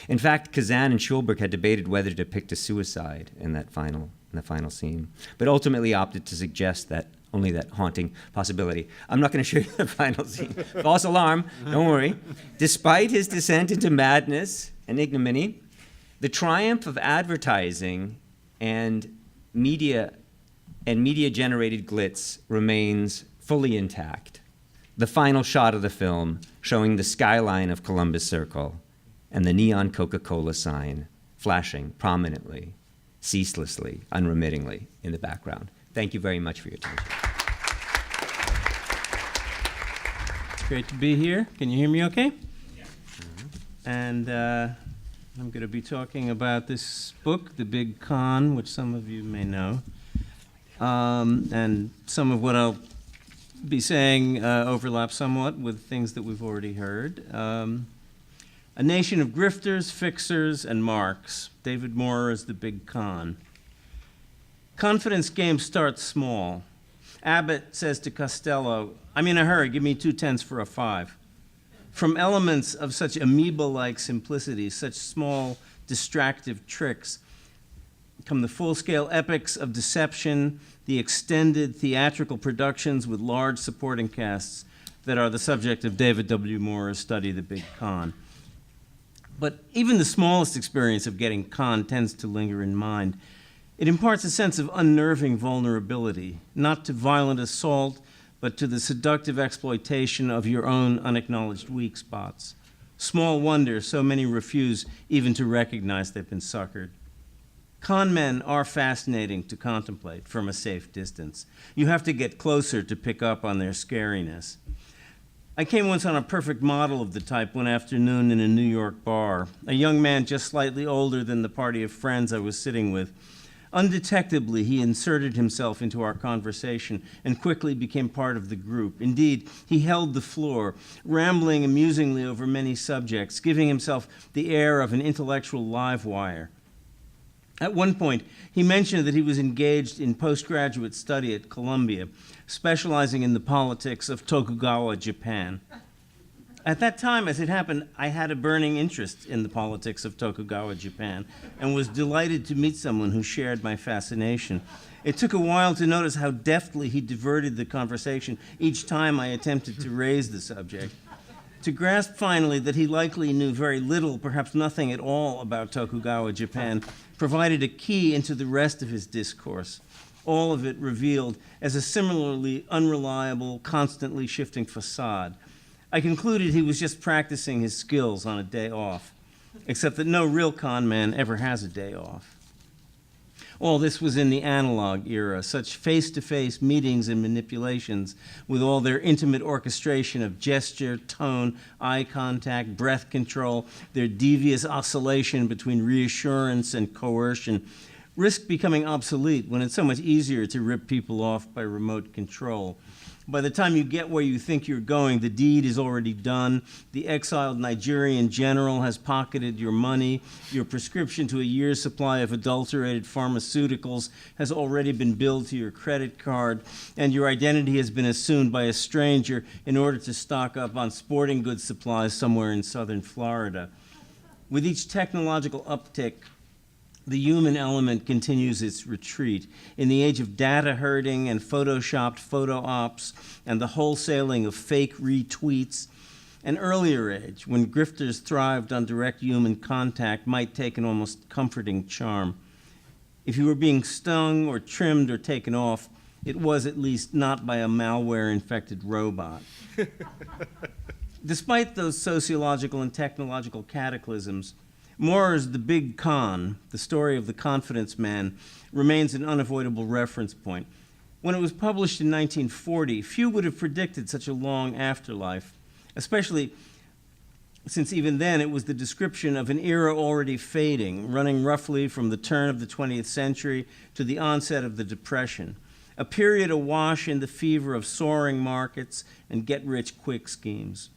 In fact, Kazan and Schulberg had debated whether to depict a suicide in the final scene, but ultimately opted to suggest that only that haunting possibility. I'm not going to show you the final scene. False alarm, don't worry. Despite his descent into madness and ignominy, the triumph of advertising and media-generated glitz remains fully intact. The final shot of the film showing the skyline of Columbus Circle and the neon Coca-Cola sign flashing prominently, ceaselessly, unremittingly in the background. Thank you very much for your attention. It's great to be here. Can you hear me okay? Yeah. And I'm going to be talking about this book, The Big Con, which some of you may know. And some of what I'll be saying overlaps somewhat with things that we've already heard. A nation of grifters, fixers, and marks. David Moore is the big con. Confidence game starts small. Abbott says to Costello, "I'm in a hurry, give me 2/10 for a 5." From elements of such amoeba-like simplicity, such small distractive tricks, come the full-scale epics of deception, the extended theatrical productions with large supporting casts that are the subject of David W. Moore's study, The Big Con. But even the smallest experience of getting conned tends to linger in mind. It imparts a sense of unnerving vulnerability, not to violent assault, but to the seductive exploitation of your own unacknowledged weak spots. Small wonder so many refuse even to recognize they've been suckered. Con men are fascinating to contemplate from a safe distance. You have to get closer to pick up on their scariness. I came once on a perfect model of the type one afternoon in a New York bar. A young man just slightly older than the party of friends I was sitting with. Undetectably, he inserted himself into our conversation and quickly became part of the group. Indeed, he held the floor, rambling amusingly over many subjects, giving himself the air of an intellectual live wire. At one point, he mentioned that he was engaged in postgraduate study at Columbia, specializing in the politics of Tokugawa Japan. At that time, as it happened, I had a burning interest in the politics of Tokugawa Japan and was delighted to meet someone who shared my fascination. It took a while to notice how deftly he diverted the conversation each time I attempted to raise the subject. To grasp finally that he likely knew very little, perhaps nothing at all about Tokugawa Japan, provided a key into the rest of his discourse, all of it revealed as a similarly unreliable, constantly shifting facade. I concluded he was just practicing his skills on a day off, except that no real con man ever has a day off. All this was in the analog era, such face-to-face meetings and manipulations with all their intimate orchestration of gesture, tone, eye contact, breath control, their devious oscillation between reassurance and coercion, risk becoming obsolete when it's so much easier to rip people off by remote control. By the time you get where you think you're going, the deed is already done. The exiled Nigerian general has pocketed your money. Your prescription to a year's supply of adulterated pharmaceuticals has already been billed to your credit card, and your identity has been assumed by a stranger in order to stock up on sporting goods supplies somewhere in southern Florida. With each technological uptick, the human element continues its retreat. In the age of data herding and photoshopped photo ops and the wholesaling of fake retweets, an earlier age when grifters thrived on direct human contact might take an almost comforting charm. If you were being stung or trimmed or taken off, it was at least not by a malware-infected robot. Despite those sociological and technological cataclysms, Moore's The Big Con, the story of the confidence man, remains an unavoidable reference point. When it was published in 1940, few would have predicted such a long afterlife, especially since even then it was the description of an era already fading, running roughly from the turn of the 20th century to the onset of the Depression, a period awash in the fever of soaring markets and get-rich-quick schemes.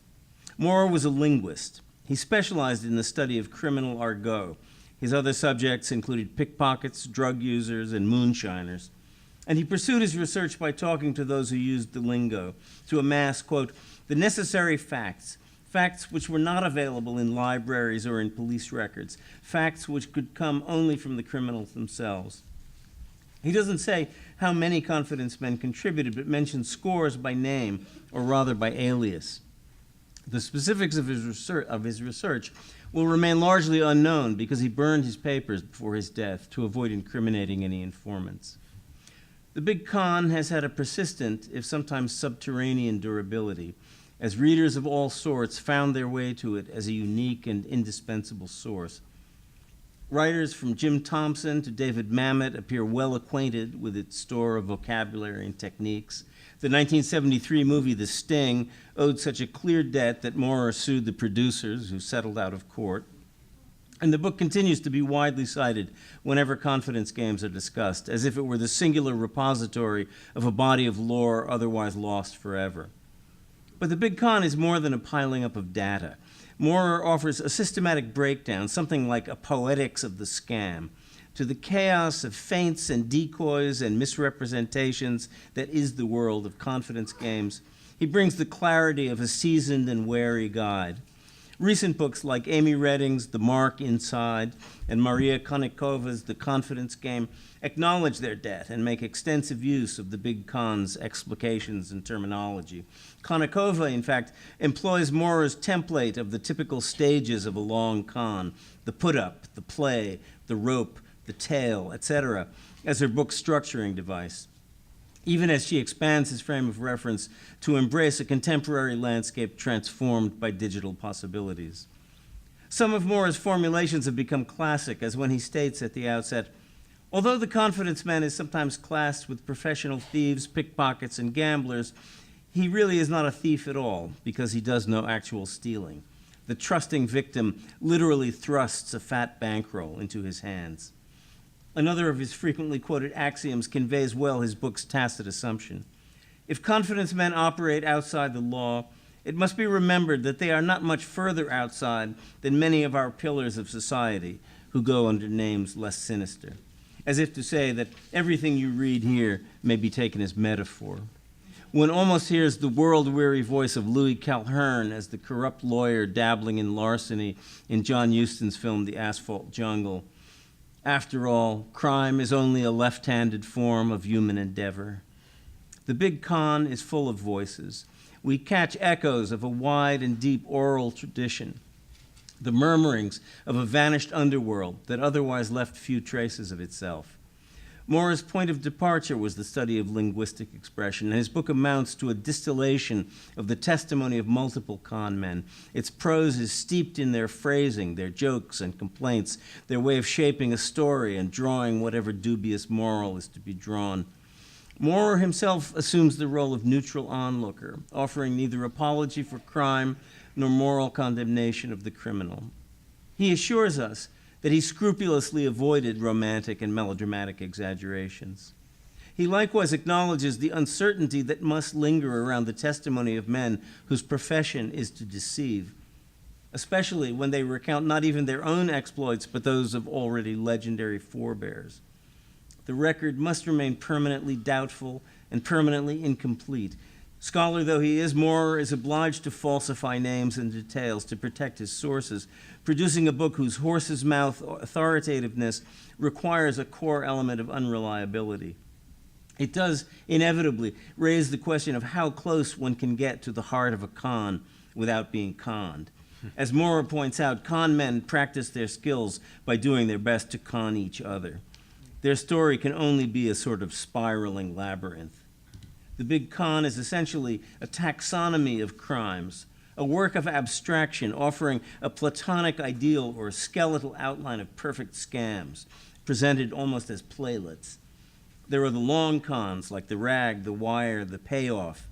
Moore was a linguist. He specialized in the study of criminal argot. His other subjects included pickpockets, drug users, and moonshiners. And he pursued his research by talking to those who used the lingo to amass, quote, the necessary facts, facts which were not available in libraries or in police records, facts which could come only from the criminals themselves. He doesn't say how many confidence men contributed, but mentions scores by name, or rather by alias. The specifics of his research will remain largely unknown because he burned his papers before his death to avoid incriminating any informants. The Big Con has had a persistent, if sometimes subterranean, durability, as readers of all sorts found their way to it as a unique and indispensable source. Writers from Jim Thompson to David Mamet appear well acquainted with its store of vocabulary and techniques. The 1973 movie The Sting owed such a clear debt that Maurer sued the producers, who settled out of court. And the book continues to be widely cited whenever confidence games are discussed, as if it were the singular repository of a body of lore otherwise lost forever. But the Big Con is more than a piling up of data. Maurer offers a systematic breakdown, something like a poetics of the scam, to the chaos of feints and decoys and misrepresentations that is the world of confidence games. He brings the clarity of a seasoned and wary guide. Recent books like Amy Redding's The Mark Inside and Maria Konikova's The Confidence Game acknowledge their debt and make extensive use of the Big Con's explications and terminology. Konikova, in fact, employs Maurer's template of the typical stages of a long con, the put-up, the play, the rope, the tail, etc., as her book's structuring device, even as she expands his frame of reference to embrace a contemporary landscape transformed by digital possibilities. Some of Maurer's formulations have become classic, as when he states at the outset, although the confidence man is sometimes classed with professional thieves, pickpockets, and gamblers, he really is not a thief at all, because he does no actual stealing. The trusting victim literally thrusts a fat bankroll into his hands. Another of his frequently quoted axioms conveys well his book's tacit assumption. If confidence men operate outside the law, it must be remembered that they are not much further outside than many of our pillars of society who go under names less sinister, as if to say that everything you read here may be taken as metaphor. One almost hears the world-weary voice of Louis Calhern as the corrupt lawyer dabbling in larceny in John Huston's film The Asphalt Jungle. After all, crime is only a left-handed form of human endeavor. The Big Con is full of voices. We catch echoes of a wide and deep oral tradition, the murmurings of a vanished underworld that otherwise left few traces of itself. Maurer's point of departure was the study of linguistic expression, and his book amounts to a distillation of the testimony of multiple con men. Its prose is steeped in their phrasing, their jokes and complaints, their way of shaping a story and drawing whatever dubious moral is to be drawn. Maurer himself assumes the role of neutral onlooker, offering neither apology for crime nor moral condemnation of the criminal. He assures us that he scrupulously avoided romantic and melodramatic exaggerations. He likewise acknowledges the uncertainty that must linger around the testimony of men whose profession is to deceive, especially when they recount not even their own exploits, but those of already legendary forebears. The record must remain permanently doubtful and permanently incomplete. Scholar though he is, Maurer is obliged to falsify names and details to protect his sources, producing a book whose horse's mouth authoritativeness requires a core element of unreliability. It does inevitably raise the question of how close one can get to the heart of a con without being conned. As Maurer points out, con men practice their skills by doing their best to con each other. Their story can only be a sort of spiraling labyrinth. The Big Con is essentially a taxonomy of crimes, a work of abstraction offering a platonic ideal or a skeletal outline of perfect scams, presented almost as playlets. There are the long cons like the rag, the wire, the payoff,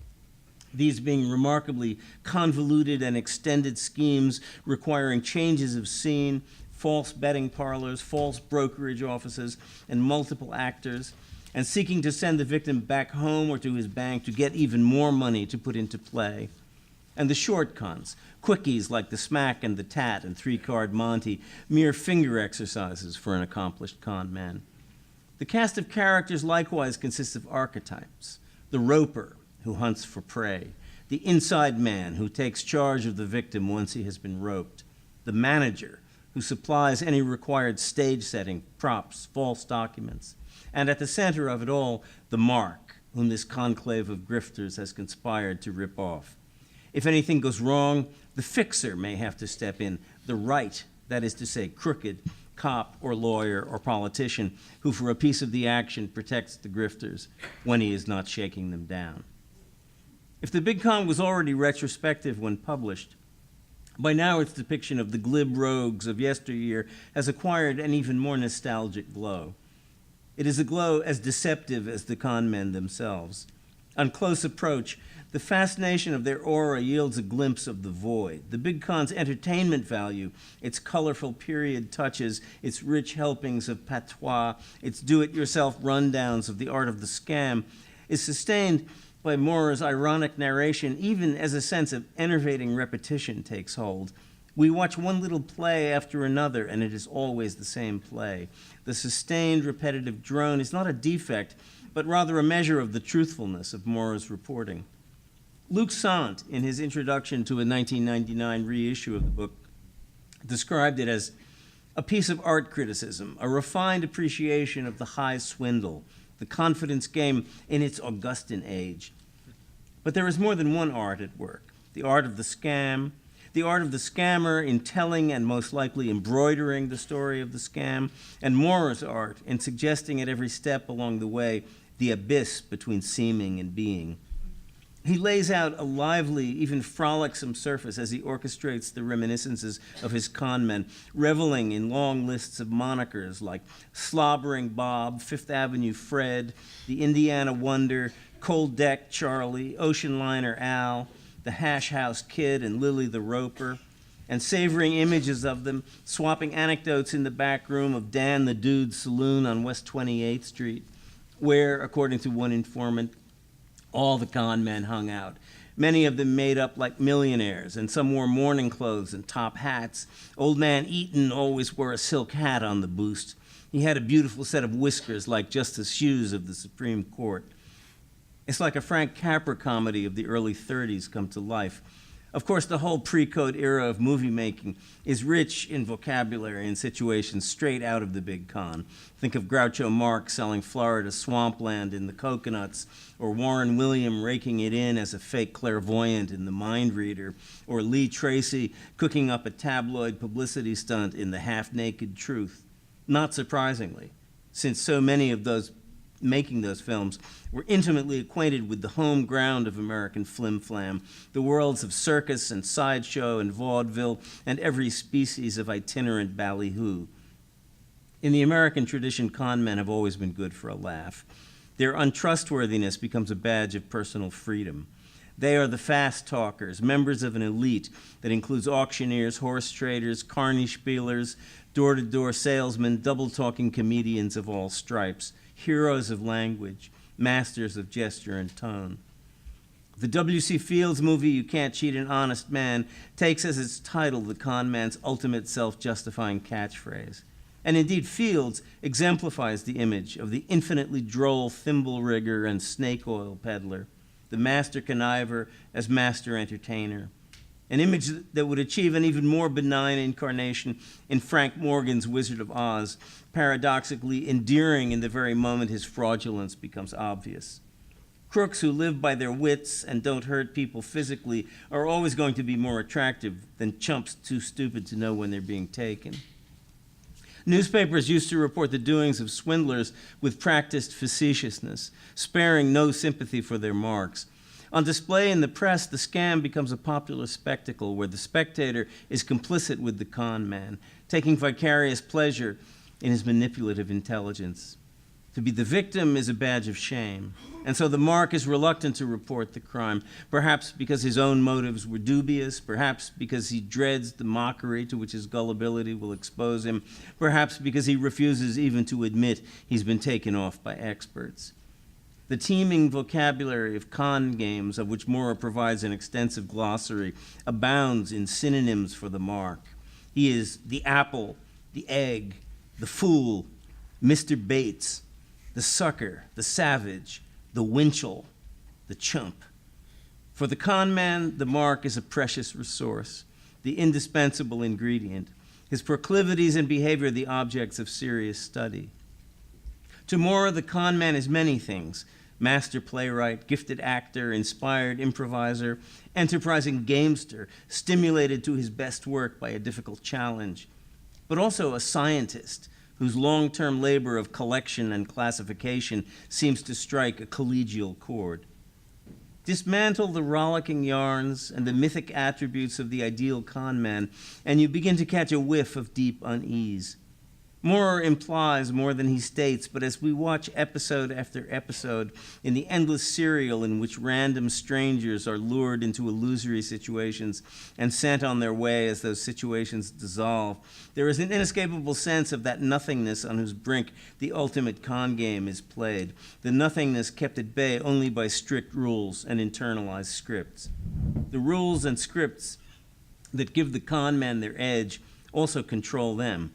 these being remarkably convoluted and extended schemes requiring changes of scene, false betting parlors, false brokerage offices, and multiple actors, and seeking to send the victim back home or to his bank to get even more money to put into play. And the short cons, quickies like the smack and the tat and three-card monte, mere finger exercises for an accomplished con man. The cast of characters likewise consists of archetypes: the roper, who hunts for prey; the inside man, who takes charge of the victim once he has been roped; the manager, who supplies any required stage setting, props, false documents; And at the center of it all, the mark, whom this conclave of grifters has conspired to rip off. If anything goes wrong, the fixer may have to step in, the right, that is to say, crooked, cop or lawyer or politician who for a piece of the action protects the grifters when he is not shaking them down. If the big con was already retrospective when published, by now its depiction of the glib rogues of yesteryear has acquired an even more nostalgic glow. It is a glow as deceptive as the con men themselves. On close approach, the fascination of their aura yields a glimpse of the void. The big con's entertainment value, its colorful period touches, its rich helpings of patois, its do-it-yourself rundowns of the art of the scam, is sustained by Mora's ironic narration, even as a sense of enervating repetition takes hold. We watch one little play after another, and it is always the same play. The sustained, repetitive drone is not a defect, but rather a measure of the truthfulness of Mora's reporting. Luc Sant, in his introduction to a 1999 reissue of the book, described it as a piece of art criticism, a refined appreciation of the high swindle, the confidence game in its Augustan age. But there is more than one art at work. The art of the scam, the art of the scammer in telling and most likely embroidering the story of the scam, and Mora's art in suggesting at every step along the way the abyss between seeming and being. He lays out a lively, even frolicsome surface as he orchestrates the reminiscences of his con men, reveling in long lists of monikers like Slobbering Bob, Fifth Avenue Fred, the Indiana Wonder, Cold Deck Charlie, Ocean Liner Al, the Hash House Kid, and Lily the Roper, and savoring images of them, swapping anecdotes in the back room of Dan the Dude's saloon on West 28th Street, where, according to one informant, all the con men hung out. Many of them made up like millionaires, and some wore morning clothes and top hats. Old man Eaton always wore a silk hat on the boost. He had a beautiful set of whiskers like Justice Hughes of the Supreme Court. It's like a Frank Capra comedy of the early 30s come to life. Of course, the whole pre-code era of movie making is rich in vocabulary and situations straight out of the big con. Think of Groucho Marx selling Florida swampland in The Coconuts, or Warren William raking it in as a fake clairvoyant in The Mind Reader, or Lee Tracy cooking up a tabloid publicity stunt in The Half-Naked Truth. Not surprisingly, since so many of those making those films were intimately acquainted with the home ground of American flim-flam, the worlds of circus and sideshow and vaudeville and every species of itinerant ballyhoo. In the American tradition, con men have always been good for a laugh. Their untrustworthiness becomes a badge of personal freedom. They are the fast talkers, members of an elite that includes auctioneers, horse traders, carny spielers, door-to-door salesmen, double-talking comedians of all stripes, heroes of language, masters of gesture and tone. The W.C. Fields movie, You Can't Cheat an Honest Man, takes as its title the con man's ultimate self-justifying catchphrase. And indeed, Fields exemplifies the image of the infinitely droll thimble rigger and snake oil peddler, the master conniver as master entertainer, an image that would achieve an even more benign incarnation in Frank Morgan's Wizard of Oz, paradoxically endearing in the very moment his fraudulence becomes obvious. Crooks who live by their wits and don't hurt people physically are always going to be more attractive than chumps too stupid to know when they're being taken. Newspapers used to report the doings of swindlers with practiced facetiousness, sparing no sympathy for their marks. On display in the press, the scam becomes a popular spectacle where the spectator is complicit with the con man, taking vicarious pleasure in his manipulative intelligence. To be the victim is a badge of shame, and so the mark is reluctant to report the crime, perhaps because his own motives were dubious, perhaps because he dreads the mockery to which his gullibility will expose him, perhaps because he refuses even to admit he's been taken off by experts. The teeming vocabulary of con games, of which Mora provides an extensive glossary, abounds in synonyms for the mark. He is the apple, the egg, the fool, Mr. Bates, the sucker, the savage, the winchell, the chump. For the con man, the mark is a precious resource, the indispensable ingredient, his proclivities and behavior the objects of serious study. To Maurer, the con man is many things: master playwright, gifted actor, inspired improviser, enterprising gamester, stimulated to his best work by a difficult challenge, but also a scientist whose long-term labor of collection and classification seems to strike a collegial chord. Dismantle the rollicking yarns and the mythic attributes of the ideal con man, and you begin to catch a whiff of deep unease. Maurer implies more than he states, but as we watch episode after episode in the endless serial in which random strangers are lured into illusory situations and sent on their way as those situations dissolve, there is an inescapable sense of that nothingness on whose brink the ultimate con game is played, the nothingness kept at bay only by strict rules and internalized scripts. The rules and scripts that give the con man their edge also control them.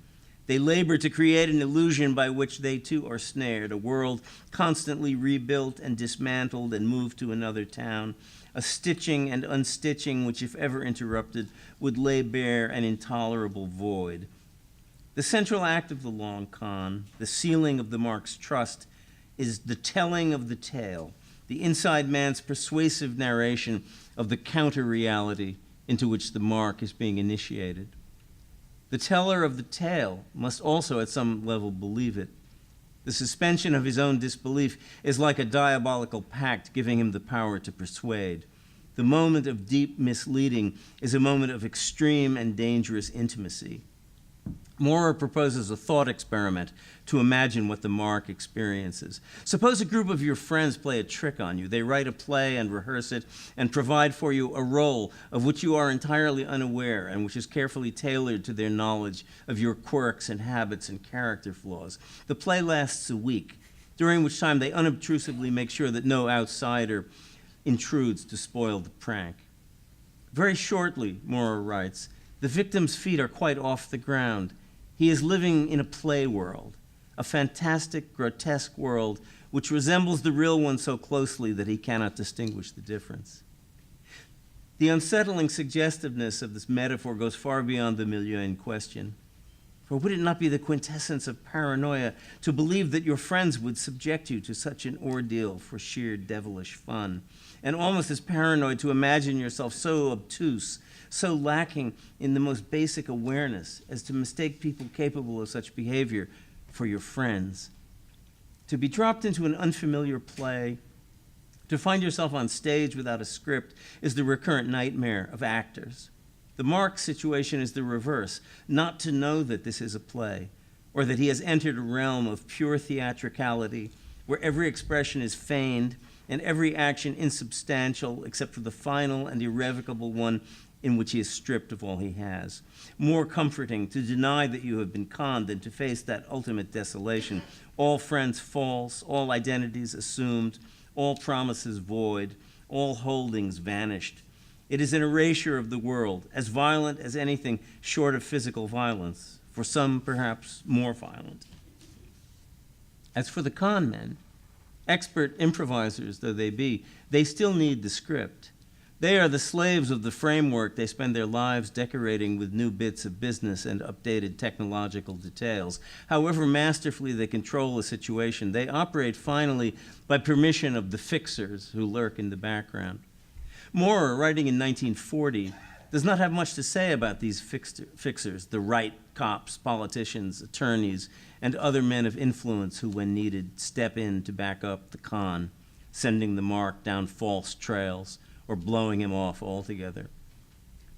They labor to create an illusion by which they too are snared, a world constantly rebuilt and dismantled and moved to another town, a stitching and unstitching which, if ever interrupted, would lay bare an intolerable void. The central act of the long con, the sealing of the mark's trust, is the telling of the tale, the inside man's persuasive narration of the counter-reality into which the mark is being initiated. The teller of the tale must also at some level believe it. The suspension of his own disbelief is like a diabolical pact giving him the power to persuade. The moment of deep misleading is a moment of extreme and dangerous intimacy. Maurer proposes a thought experiment to imagine what the mark experiences. Suppose a group of your friends play a trick on you. They write a play and rehearse it and provide for you a role of which you are entirely unaware and which is carefully tailored to their knowledge of your quirks and habits and character flaws. The play lasts a week, during which time they unobtrusively make sure that no outsider intrudes to spoil the prank. Very shortly, Maurer writes, the victim's feet are quite off the ground. He is living in a play world, a fantastic, grotesque world which resembles the real one so closely that he cannot distinguish the difference. The unsettling suggestiveness of this metaphor goes far beyond the milieu in question. For would it not be the quintessence of paranoia to believe that your friends would subject you to such an ordeal for sheer devilish fun, and almost as paranoid to imagine yourself so obtuse, so lacking in the most basic awareness as to mistake people capable of such behavior for your friends? To be dropped into an unfamiliar play, to find yourself on stage without a script, is the recurrent nightmare of actors. The Mark situation is the reverse: not to know that this is a play, or that he has entered a realm of pure theatricality, where every expression is feigned and every action insubstantial except for the final and irrevocable one in which he is stripped of all he has. More comforting to deny that you have been conned than to face that ultimate desolation, all friends false, all identities assumed, all promises void, all holdings vanished. It is an erasure of the world, as violent as anything short of physical violence, for some perhaps more violent. As for the con men, expert improvisers though they be, they still need the script. They are the slaves of the framework they spend their lives decorating with new bits of business and updated technological details. However masterfully they control a situation, they operate finally by permission of the fixers who lurk in the background. Maurer, writing in 1940, does not have much to say about these fixers, the right cops, politicians, attorneys, and other men of influence who, when needed, step in to back up the con, sending the mark down false trails or blowing him off altogether.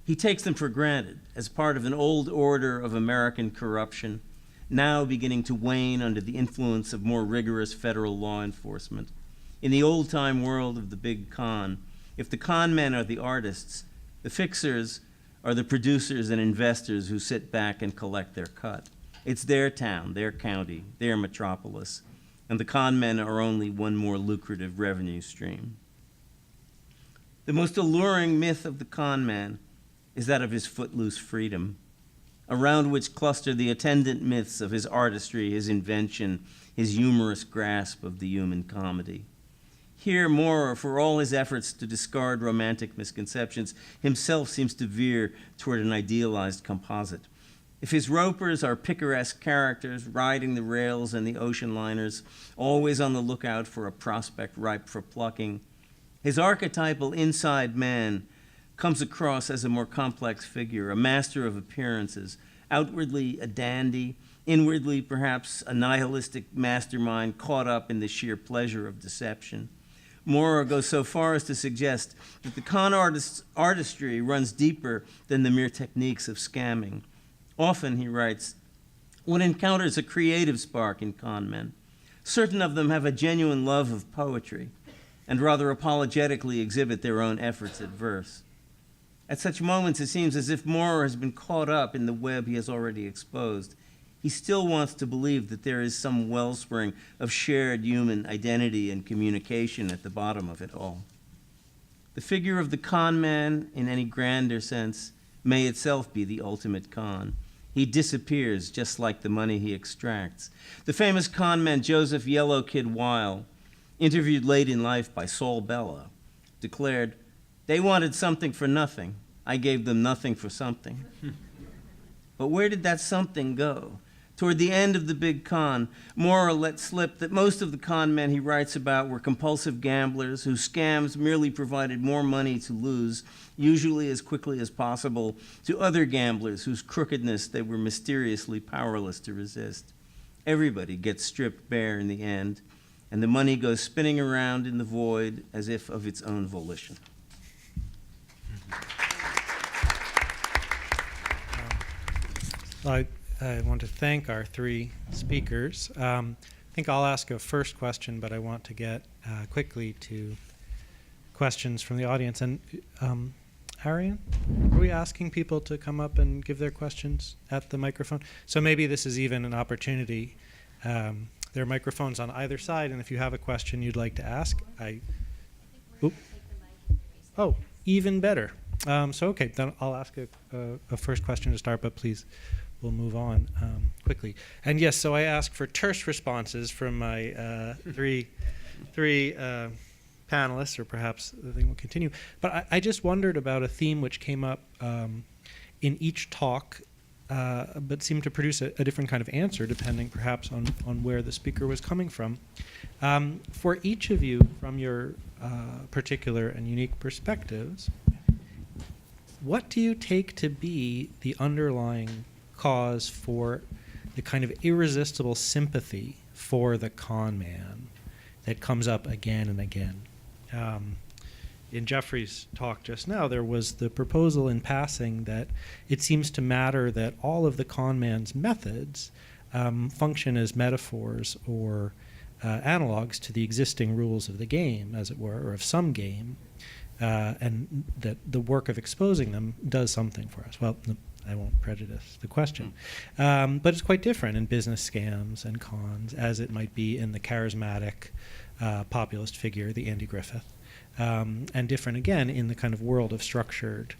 He takes them for granted as part of an old order of American corruption, now beginning to wane under the influence of more rigorous federal law enforcement. In the old-time world of the big con, if the con men are the artists, the fixers are the producers and investors who sit back and collect their cut. It's their town, their county, their metropolis, and the con men are only one more lucrative revenue stream. The most alluring myth of the con man is that of his footloose freedom, around which cluster the attendant myths of his artistry, his invention, his humorous grasp of the human comedy. Here, Maurer, for all his efforts to discard romantic misconceptions, himself seems to veer toward an idealized composite. If his ropers are picaresque characters riding the rails and the ocean liners, always on the lookout for a prospect ripe for plucking, his archetypal inside man comes across as a more complex figure, a master of appearances, outwardly a dandy, inwardly perhaps a nihilistic mastermind caught up in the sheer pleasure of deception. Maurer goes so far as to suggest that the con artist's artistry runs deeper than the mere techniques of scamming. Often, he writes, one encounters a creative spark in con men. Certain of them have a genuine love of poetry and rather apologetically exhibit their own efforts at verse. At such moments, it seems as if Maurer has been caught up in the web he has already exposed. He still wants to believe that there is some wellspring of shared human identity and communication at the bottom of it all. The figure of the con man, in any grander sense, may itself be the ultimate con. He disappears just like the money he extracts. The famous con man Joseph Yellow Kid Weil, interviewed late in life by Saul Bellow, declared, "They wanted something for nothing. I gave them nothing for something." But where did that something go? Toward the end of the big con, Maurer let slip that most of the con men he writes about were compulsive gamblers whose scams merely provided more money to lose, usually as quickly as possible, to other gamblers whose crookedness they were mysteriously powerless to resist. Everybody gets stripped bare in the end, and the money goes spinning around in the void as if of its own volition. I want to thank our three speakers. I think I'll ask a first question, but I want to get quickly to questions from the audience. And Arian, are we asking people to come up and give their questions at the microphone? So maybe this is even an opportunity. There are microphones on either side, and if you have a question you'd like to ask, Oh, even better. Okay, then I'll ask a first question to start, but please, we'll move on quickly. And yes, so I ask for terse responses from my three panelists, or perhaps the thing will continue. But I just wondered about a theme which came up in each talk, but seemed to produce a different kind of answer, depending perhaps on where the speaker was coming from. For each of you, from your particular and unique perspectives, what do you take to be the underlying cause for the kind of irresistible sympathy for the con man that comes up again and again? In Jeffrey's talk just now, there was the proposal in passing that it seems to matter that all of the con man's methods function as metaphors or analogs to the existing rules of the game, as it were, or of some game, and that the work of exposing them does something for us. Well, I won't prejudice the question. But it's quite different in business scams and cons, as it might be in the charismatic populist figure, the Andy Griffith, and different again in the kind of world of structured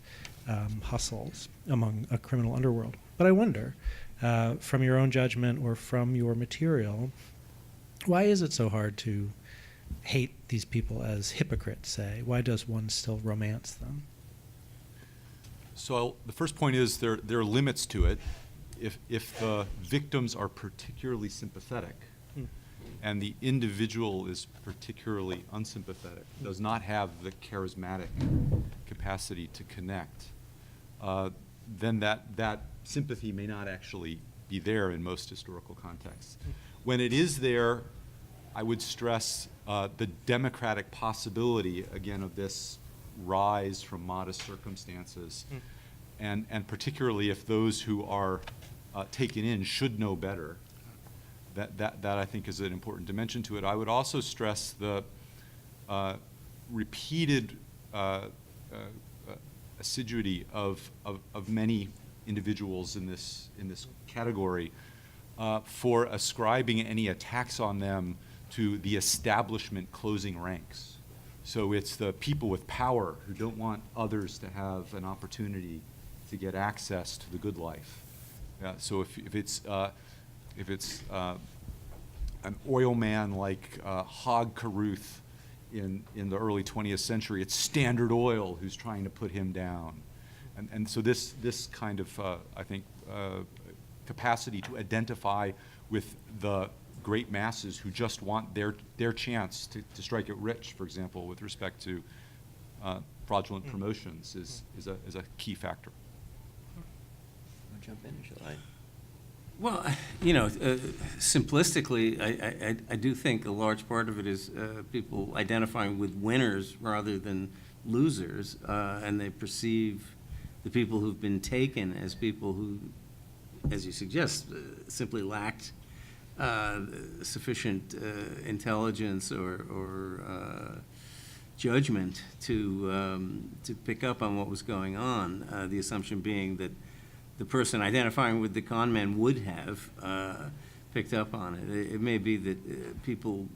hustles among a criminal underworld. But I wonder, from your own judgment or from your material, why is it so hard to hate these people as hypocrites, say? Why does one still romance them? So the first point is there are limits to it. If the victims are particularly sympathetic and the individual is particularly unsympathetic, does not have the charismatic capacity to connect, then that sympathy may not actually be there in most historical contexts. When it is there, I would stress the democratic possibility, again, of this rise from modest circumstances, and particularly if those who are taken in should know better. That I think is an important dimension to it. I would also stress the repeated assiduity of many individuals in this category for ascribing any attacks on them to the establishment closing ranks. So it's the people with power who don't want others to have an opportunity to get access to the good life. So if it's an oil man like Hogg Carruth in the early 20th century, it's Standard Oil who's trying to put him down. And so this kind of, I think, capacity to identify with the great masses who just want their chance to strike it rich, for example, with respect to fraudulent promotions is a key factor. Wanna jump in, or shall I? Well, simplistically, I do think a large part of it is people identifying with winners rather than losers, and they perceive the people who've been taken as people who, as you suggest, simply lacked sufficient intelligence or judgment to pick up on what was going on. The assumption being that the person identifying with the con man would have picked up on it. It may be that people,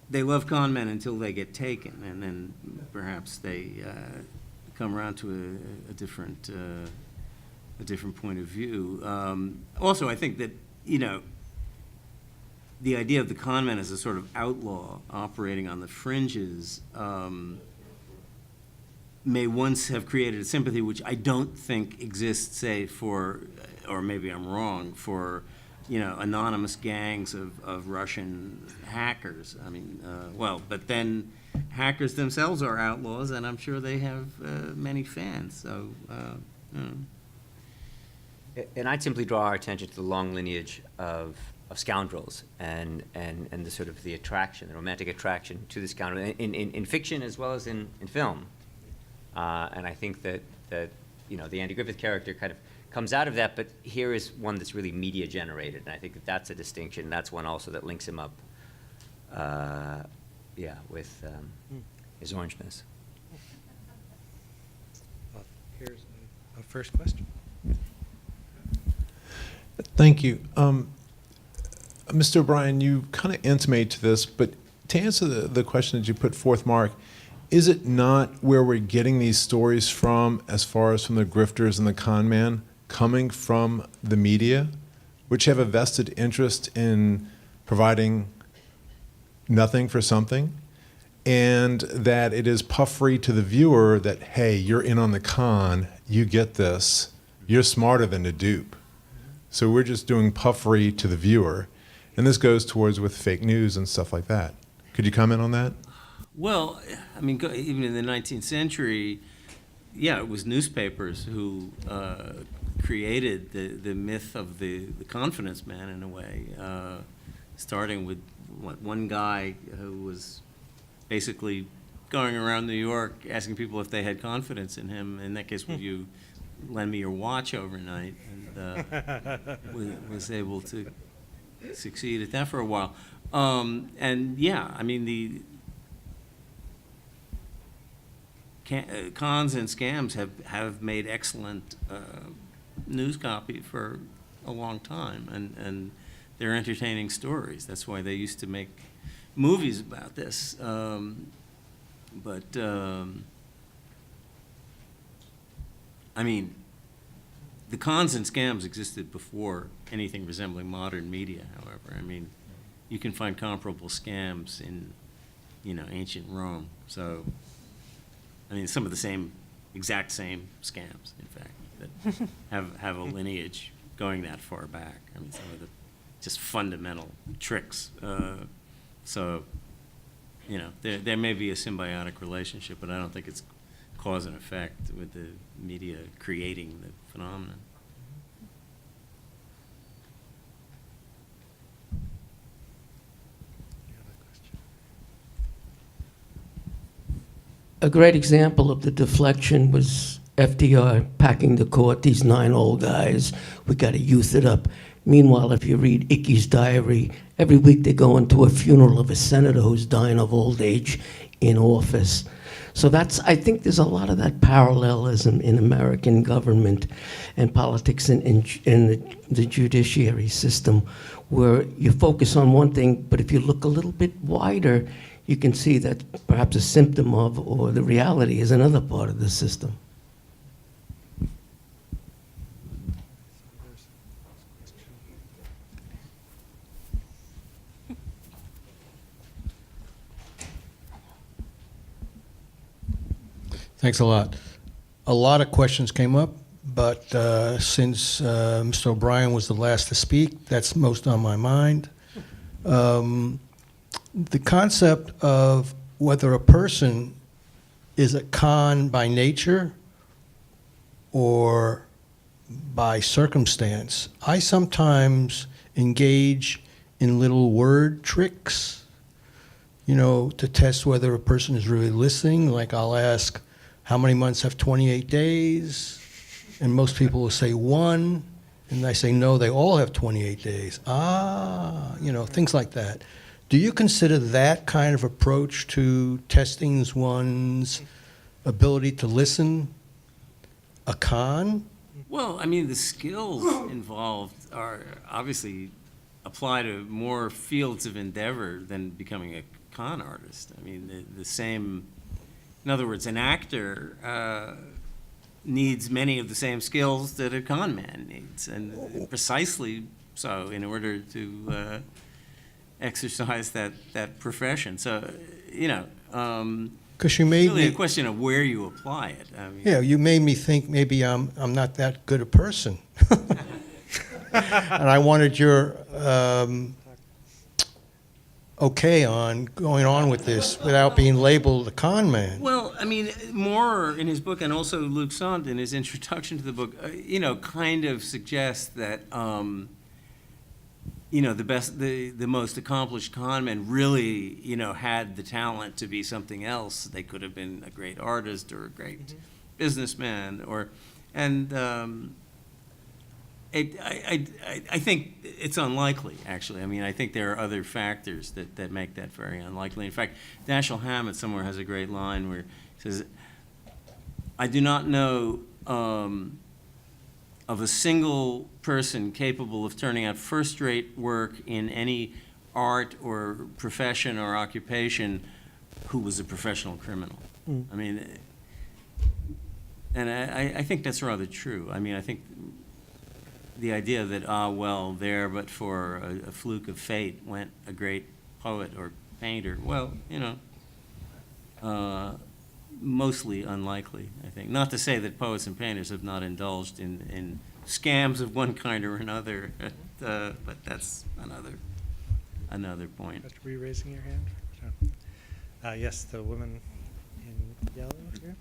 they love con men until they get taken, and then perhaps they come around to a different point of view. Also, I think that, the idea of the con man as a sort of outlaw operating on the fringes may once have created a sympathy which I don't think exists, say, for, or maybe I'm wrong, for, anonymous gangs of Russian hackers. I mean, but then hackers themselves are outlaws, and I'm sure they have many fans, so, And I'd simply draw our attention to the long lineage of scoundrels and the sort of the attraction, the romantic attraction to the scoundrel in fiction as well as in film. And I think that the Andy Griffith character kind of comes out of that, but here is one that's really media generated, and I think that that's a distinction. That's one also that links him up, with his orangeness. Well, here's a first question. Thank you. Mr. O'Brien, you kind of intimate to this, but to answer the question that you put forth, Mark, is it not where we're getting these stories from, as far as from the grifters and the con man, coming from the media, which have a vested interest in providing nothing for something, and that it is puffery to the viewer that, hey, you're in on the con, you get this, you're smarter than the dupe. So we're just doing puffery to the viewer. And this goes towards with fake news and stuff like that. Could you comment on that? well, I mean, even in the 19th century, it was newspapers who created the myth of the confidence man, in a way, starting with one guy who was basically going around New York asking people if they had confidence in him. In that case, would you lend me your watch overnight? And was able to succeed at that for a while. And I mean, the cons and scams have made excellent news copy for a long time, and they're entertaining stories. That's why they used to make movies about this. I mean, the cons and scams existed before anything resembling modern media, however. I mean, you can find comparable scams in, ancient Rome. So, I mean, some of the exact same scams, in fact, that have a lineage going that far back. I mean, some of the just fundamental tricks. So, there may be a symbiotic relationship, but I don't think it's cause and effect with the media creating the phenomenon. A great example of the deflection was FDR packing the court, these 9 old guys, we got to youth it up. Meanwhile, if you read Ickey's diary, every week they go into a funeral of a senator who's dying of old age in office. So I think there's a lot of that parallelism in American government and politics in the judiciary system, where you focus on one thing, but if you look a little bit wider, you can see that perhaps a symptom of, or the reality is another part of the system. Thanks a lot. A lot of questions came up, but since Mr. O'Brien was the last to speak, that's most on my mind. The concept of whether a person is a con by nature or by circumstance. I sometimes engage in little word tricks, to test whether a person is really listening. Like I'll ask, how many months have 28 days? And most people will say 1. And I say, no, they all have 28 days. Things like that. Do you consider that kind of approach to testing one's ability to listen a con? Well, I mean, the skills involved are obviously apply to more fields of endeavor than becoming a con artist. I mean, the same, in other words, an actor needs many of the same skills that a con man needs, and precisely so in order to exercise that profession. So, Because you made really me, a question of where you apply it. I mean, yeah, you made me think maybe I'm not that good a person. And I wanted your okay on going on with this without being labeled a con man. well, I mean, Moore in his book, and also Luke Sond in his introduction to the book, kind of suggests that, the most accomplished con men really, had the talent to be something else. They could have been a great artist or a great businessman, I think it's unlikely, actually. I mean, I think there are other factors that make that very unlikely. In fact, Dashiell Hammett somewhere has a great line where he says, I do not know of a single person capable of turning out first-rate work in any art or profession or occupation who was a professional criminal. I mean, and I think that's rather true. I mean, I think the idea that, there, but for a fluke of fate, went a great poet or painter, mostly unlikely, I think. Not to say that poets and painters have not indulged in scams of one kind or another, but that's another point. Were you raising your hand? Yes, the woman in yellow here.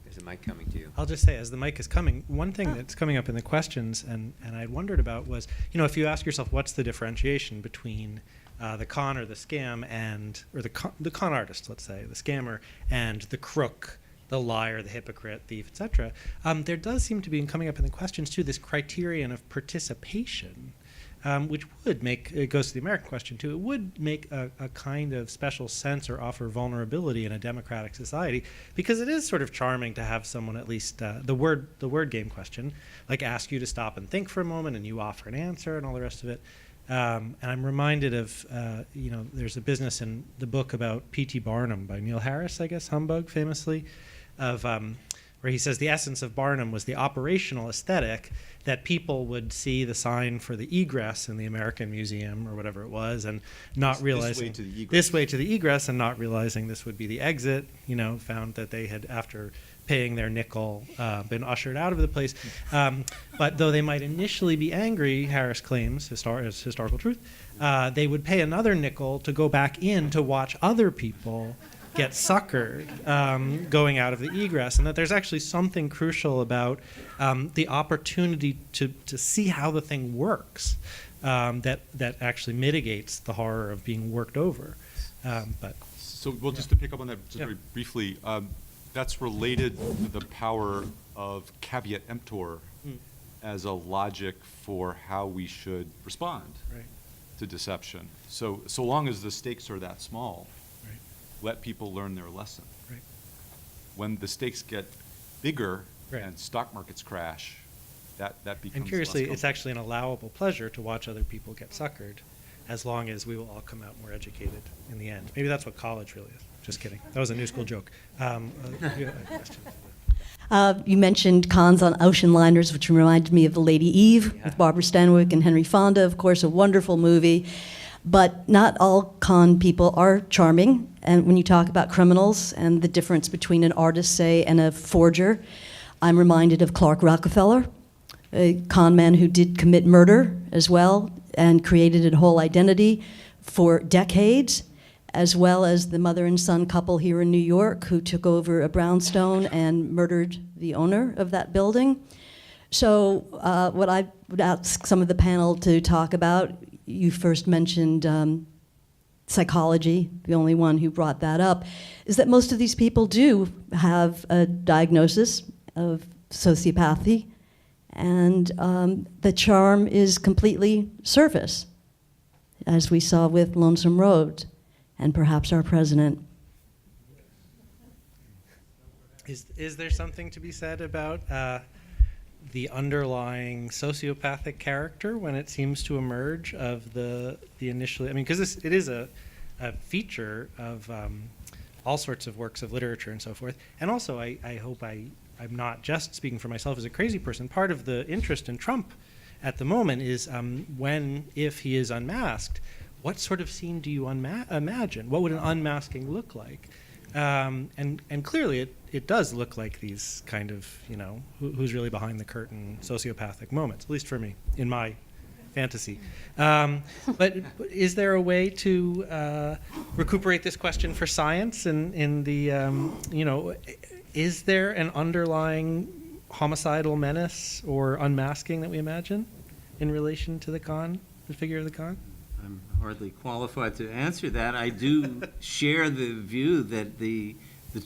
There's a mic coming to you. I'll just say, as the mic is coming, one thing that's coming up in the questions, and I wondered about was, if you ask yourself, what's the differentiation between the con or the scam or the con artist, let's say, the scammer, and the crook, the liar, the hypocrite, thief, etc. There does seem to be, coming up in the questions too, this criterion of participation, which would make, it goes to the American question too, it would make a kind of special sense or offer vulnerability in a democratic society, because it is sort of charming to have someone, at least the word game question, like ask you to stop and think for a moment and you offer an answer and all the rest of it. And I'm reminded of, there's a business in the book about P.T. Barnum by Neil Harris, I guess, Humbug, famously, of where he says the essence of Barnum was the operational aesthetic, that people would see the sign for the egress in the American Museum or whatever it was, and not realizing this way to the egress, and not realizing this would be the exit. Found that they had, after paying their nickel, been ushered out of the place. But though they might initially be angry, Harris claims, as historical truth, they would pay another nickel to go back in to watch other people get suckered going out of the egress, and that there's actually something crucial about the opportunity to see how the thing works that actually mitigates the horror of being worked over. Just to pick up on that very briefly, that's related to the power of caveat emptor as a logic for how we should respond to deception. So long as the stakes are that small, let people learn their lesson. When the stakes get bigger and stock markets crash, that becomes And curiously, less it's actually an allowable pleasure to watch other people get suckered, as long as we will all come out more educated in the end. Maybe that's what college really is. Just kidding. That was a new school joke. You have a question? You mentioned cons on ocean liners, which reminded me of The Lady Eve with Barbara Stanwyck and Henry Fonda, of course, a wonderful movie. But not all con people are charming. And when you talk about criminals and the difference between an artist, say, and a forger, I'm reminded of Clark Rockefeller, a con man who did commit murder as well and created a whole identity for decades, as well as the mother and son couple here in New York who took over a brownstone and murdered the owner of that building. So what I would ask some of the panel to talk about, you first mentioned psychology, the only one who brought that up, is that most of these people do have a diagnosis of sociopathy, and the charm is completely surface, as we saw with Lonesome Rhodes and perhaps our president. Is there something to be said about the underlying sociopathic character when it seems to emerge of the initially? I mean, because it is a feature of all sorts of works of literature and so forth. And also, I hope I'm not just speaking for myself as a crazy person. Part of the interest in Trump at the moment is if he is unmasked, what sort of scene do you imagine? What would an unmasking look like? And clearly it does look like these kind of, who's really behind the curtain sociopathic moments, at least for me, in my fantasy. But is there a way to recuperate this question for science in the, is there an underlying homicidal menace or unmasking that we imagine in relation to the figure of the con? I'm hardly qualified to answer that. I do share the view that the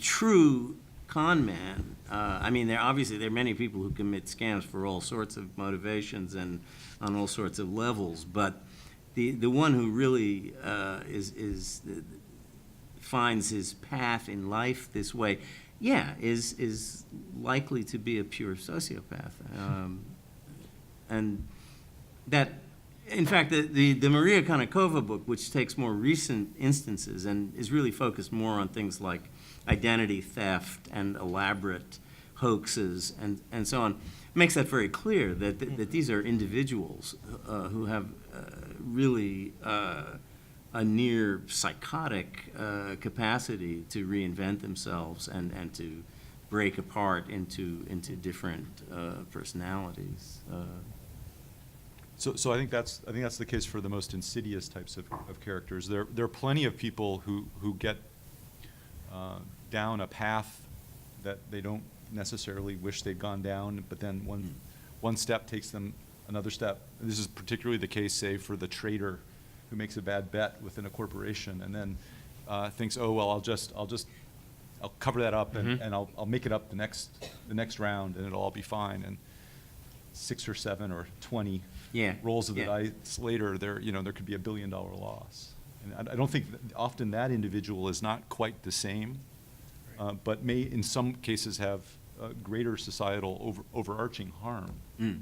true con man, I mean, there are many people who commit scams for all sorts of motivations and on all sorts of levels, but the one who really finds his path in life this way, is likely to be a pure sociopath, and that. In fact, the Maria Konnikova book, which takes more recent instances and is really focused more on things like identity theft and elaborate hoaxes and so on, makes that very clear that these are individuals who have really a near psychotic capacity to reinvent themselves and to break apart into different personalities. So I think that's the case for the most insidious types of characters. There are plenty of people who get down a path that they don't necessarily wish they'd gone down, but then one step takes them another step. This is particularly the case, say, for the trader who makes a bad bet within a corporation and then thinks, oh well, I'll cover that up and I'll make it up the next round and it'll all be fine. And 6 or 7 or 20 rolls of the dice later, there could be $1 billion loss. And I don't think often that individual is not quite the same, but may in some cases have greater societal overarching harm. Mm.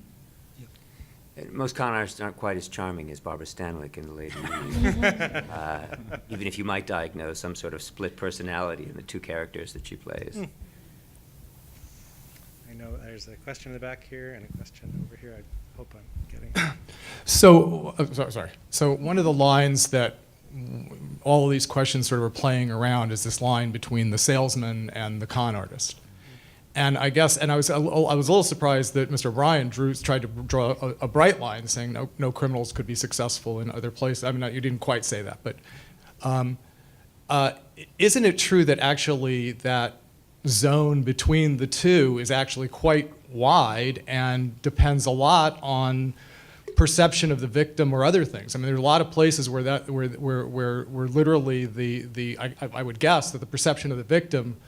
Most con artists aren't quite as charming as Barbara Stanwyck in the late 80s, even if you might diagnose some sort of split personality in the two characters that she plays. I know there's a question in the back here and a question over here. I hope I'm getting. So, sorry. So one of the lines that all of these questions sort of are playing around is this line between the salesman and the con artist. And I guess, and I was a little surprised that Mr. O'Brien tried to draw a bright line saying no criminals could be successful in other places. I mean, you didn't quite say that, but isn't it true that actually that zone between the two is actually quite wide and depends a lot on perception of the victim or other things? I mean, there are a lot of places where literally I would guess that the perception of the victim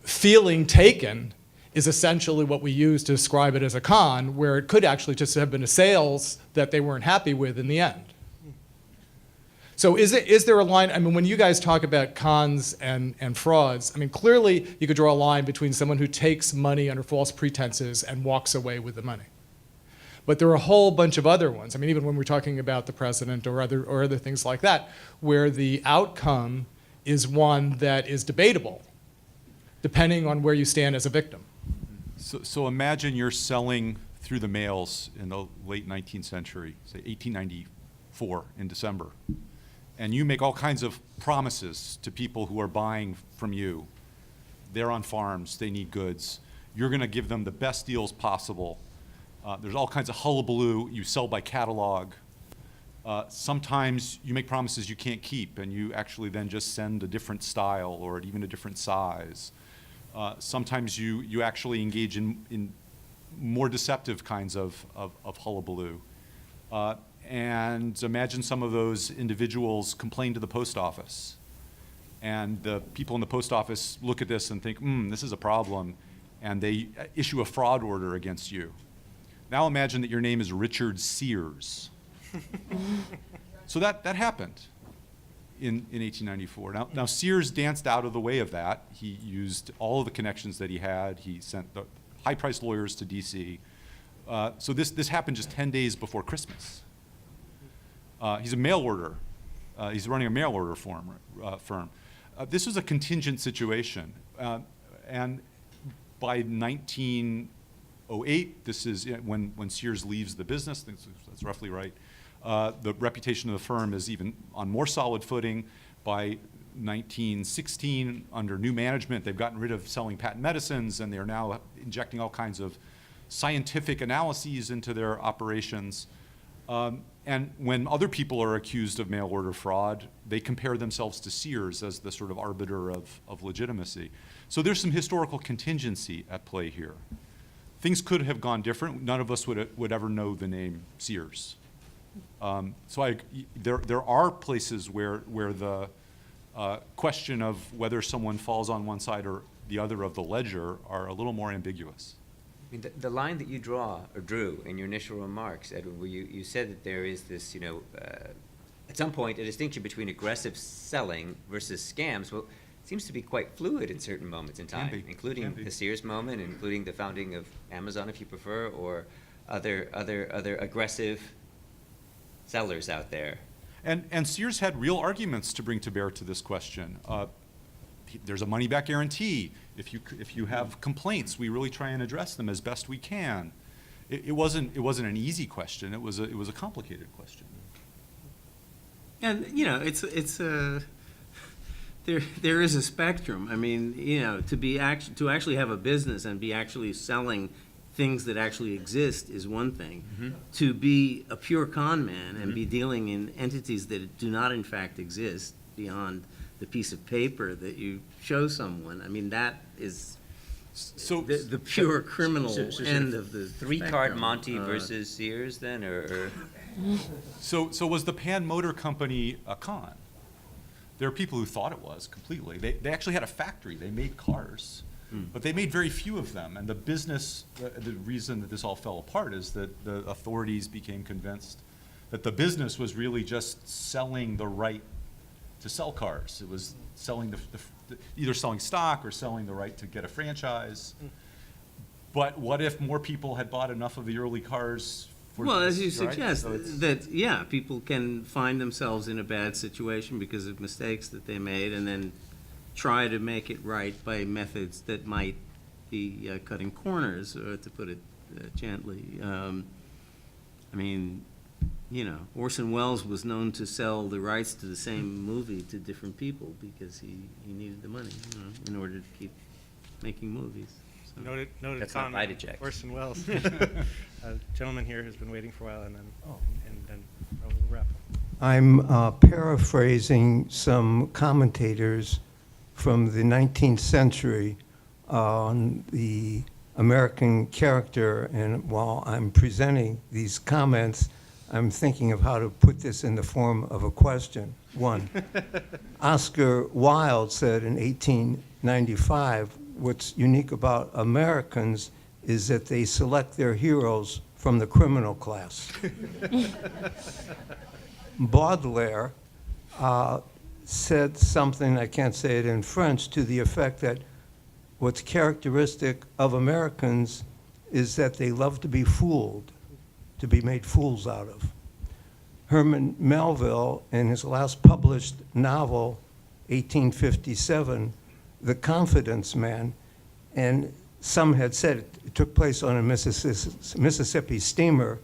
feeling taken is essentially what we use to describe it as a con, where it could actually just have been a sales that they weren't happy with in the end. So is there a line, I mean, when you guys talk about cons and frauds, I mean, clearly you could draw a line between someone who takes money under false pretenses and walks away with the money. But there are a whole bunch of other ones. I mean, even when we're talking about the president or other things like that, where the outcome is one that is debatable, depending on where you stand as a victim. So imagine you're selling through the mails in the late 19th century, say 1894 in December, and you make all kinds of promises to people who are buying from you. They're on farms, they need goods. You're going to give them the best deals possible. There's all kinds of hullabaloo. You sell by catalog. Sometimes you make promises you can't keep, and you actually then just send a different style or even a different size. Sometimes you actually engage in more deceptive kinds of hullabaloo. And imagine some of those individuals complain to the post office. And the people in the post office look at this and think, this is a problem, and they issue a fraud order against you. Now imagine that your name is Richard Sears. So that happened in 1894. Now Sears danced out of the way of that. He used all of the connections that he had. He sent the high-priced lawyers to D.C. So this happened just 10 days before Christmas. He's a mail order. He's running a mail order firm. This was a contingent situation. And by 1908, this is when Sears leaves the business, that's roughly right. The reputation of the firm is even on more solid footing. By 1916, under new management, they've gotten rid of selling patent medicines, and they're now injecting all kinds of scientific analyses into their operations. And when other people are accused of mail order fraud, they compare themselves to Sears as the sort of arbiter of legitimacy. So there's some historical contingency at play here. Things could have gone different. None of us would ever know the name Sears. So there are places where the question of whether someone falls on one side or the other of the ledger are a little more ambiguous. I mean, the line that you drew in your initial remarks, Edward, where you said that there is this, at some point, a distinction between aggressive selling versus scams. Well, it seems to be quite fluid in certain moments in time, including the Sears moment, including the founding of Amazon, if you prefer, or other aggressive sellers out there. And Sears had real arguments to bring to bear to this question. There's a money-back guarantee. If you have complaints, we really try and address them as best we can. It wasn't an easy question. It was a complicated question. And it's there is a spectrum. I mean, to actually have a business and be actually selling things that actually exist is one thing. Mm-hmm. To be a pure con man and be dealing in entities that do not in fact exist beyond the piece of paper that you show someone, I mean, that is the pure criminal end of the three-card Monte versus Sears then, or? So was the Pan Motor Company a con? There are people who thought it was completely. They actually had a factory. They made cars. But they made very few of them, and the business, the reason that this all fell apart is that the authorities became convinced that the business was really just selling the right to sell cars. It was selling either selling stock or selling the right to get a franchise. But what if more people had bought enough of the early cars? Well, as you suggest, that people can find themselves in a bad situation because of mistakes that they made, and then try to make it right by methods that might be cutting corners, to put it gently. I mean, Orson Welles was known to sell the rights to the same movie to different people because he needed the money in order to keep making movies. So. Noted That's comment. not Ida Jack. Orson Welles. A gentleman here has been waiting for a while, and then we'll wrap up. I'm paraphrasing some commentators from the 19th century on the American character, and while I'm presenting these comments, I'm thinking of how to put this in the form of a question. One, Oscar Wilde said in 1895, what's unique about Americans is that they select their heroes from the criminal class. Baudelaire said something, I can't say it in French, to the effect that what's characteristic of Americans is that they love to be fooled, to be made fools out of. Herman Melville, in his last published novel, 1857, The Confidence Man, and some had said it took place on a Mississippi steamer,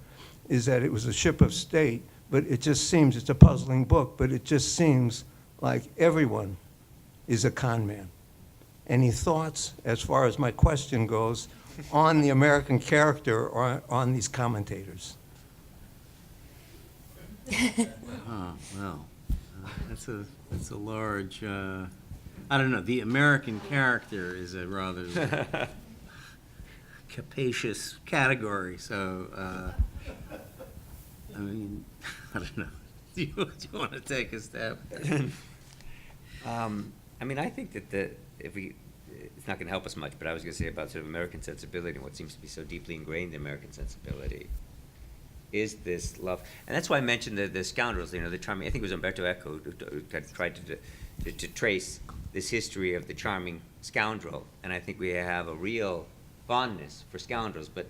is that it was a ship of state, but it just seems, it's a puzzling book, but it just seems like everyone is a con man. Any thoughts, as far as my question goes, on the American character or on these commentators? Well, that's a large, I don't know, the American character is a rather capacious category, so, I mean, I don't know. Do you want to take a stab? I mean, I think that it's not going to help us much, but I was going to say about sort of American sensibility and what seems to be so deeply ingrained in American sensibility is this love. And that's why I mentioned the scoundrels, you know, the charming, I think it was Umberto Eco who tried to trace this history of the charming scoundrel. And I think we have a real fondness for scoundrels, but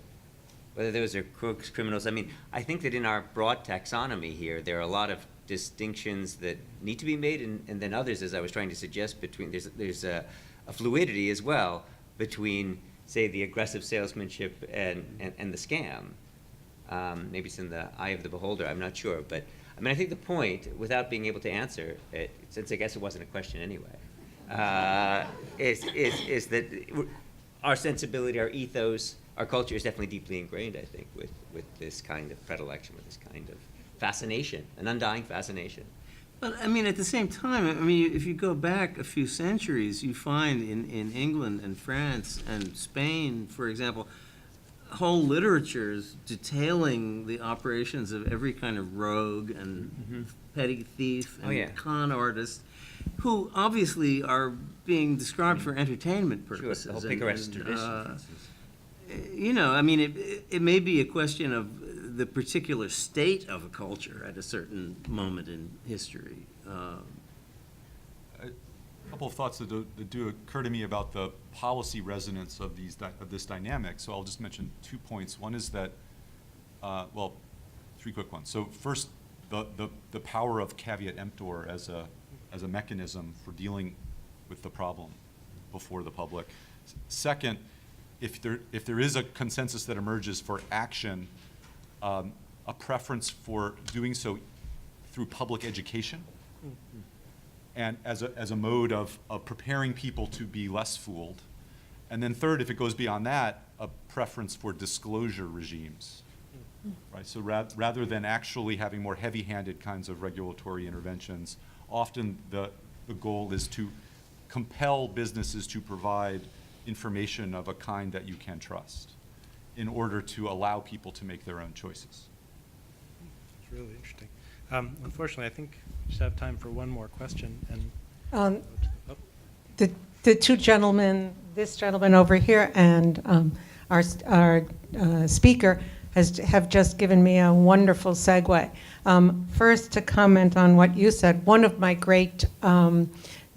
whether those are crooks, criminals, I mean, I think that in our broad taxonomy here, there are a lot of distinctions that need to be made, and then others, as I was trying to suggest, between there's a fluidity as well between, say, the aggressive salesmanship and the scam. Maybe it's in the eye of the beholder, I'm not sure. But I mean, I think the point, without being able to answer it, since I guess it wasn't a question anyway, is that our sensibility, our ethos, our culture is definitely deeply ingrained, I think, with this kind of predilection, with this kind of fascination, an undying fascination. But, I mean, at the same time, I mean, if you go back a few centuries, you find in England and France and Spain, for example, whole literatures detailing the operations of every kind of rogue and petty thief and con artist, who obviously are being described for entertainment purposes. Sure, the whole picaresque tradition. You know, I mean, it may be a question of the particular state of a culture at a certain moment in history. A couple of thoughts that do occur to me about the policy resonance of this dynamic. So I'll just mention 2 points. One is that, well, 3 quick ones. So first, the power of caveat emptor as a mechanism for dealing with the problem before the public. Second, if there is a consensus that emerges for action, a preference for doing so through public education, and as a mode of preparing people to be less fooled. And then third, if it goes beyond that, a preference for disclosure regimes. Right? So rather than actually having more heavy-handed kinds of regulatory interventions, often the goal is to compel businesses to provide information of a kind that you can trust in order to allow people to make their own choices. It's really interesting. Unfortunately, I think we just have time for one more question. And the two gentlemen, this gentleman over here and our speaker have just given me a wonderful segue. First, to comment on what you said, one of my great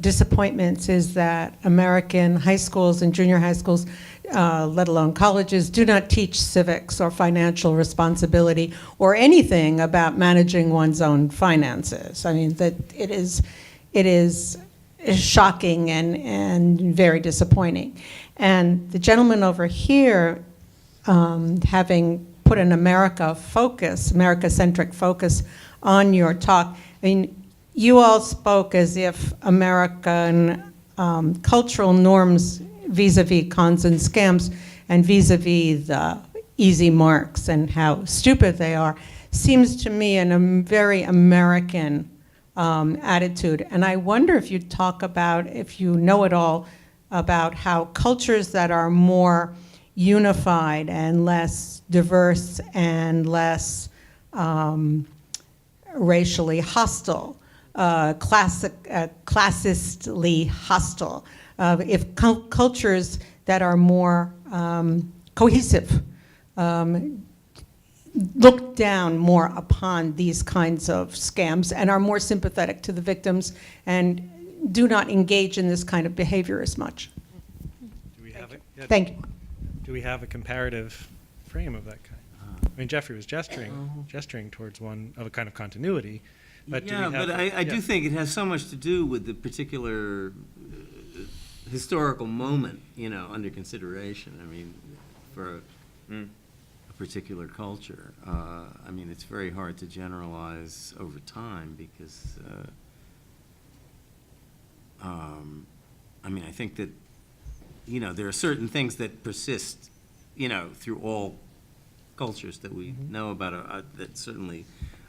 disappointments is that American high schools and junior high schools, let alone colleges, do not teach civics or financial responsibility or anything about managing one's own finances. I mean, that it is shocking and very disappointing. And the gentleman over here, having put an America-centric focus on your talk, I mean, you all spoke as if American cultural norms vis-a-vis cons and scams and vis-a-vis the easy marks and how stupid they are seems to me a very American attitude. And I wonder if you'd talk about, if you know at all, about how cultures that are more unified and less diverse and less racially hostile, classically hostile, if cultures that are more cohesive look down more upon these kinds of scams and are more sympathetic to the victims and do not engage in this kind of behavior as much. do we have it? Yeah, Thank you. Do we have a comparative frame of that kind? I mean, Jeffrey was gesturing towards one of a kind of continuity. But do we have I do think it has so much to do with the particular historical moment, you know, under consideration. I mean, for a particular culture. I mean, it's very hard to generalize over time because, I mean, I think that you know, there are certain things that persist, you know, through all cultures that we know about, that certainly,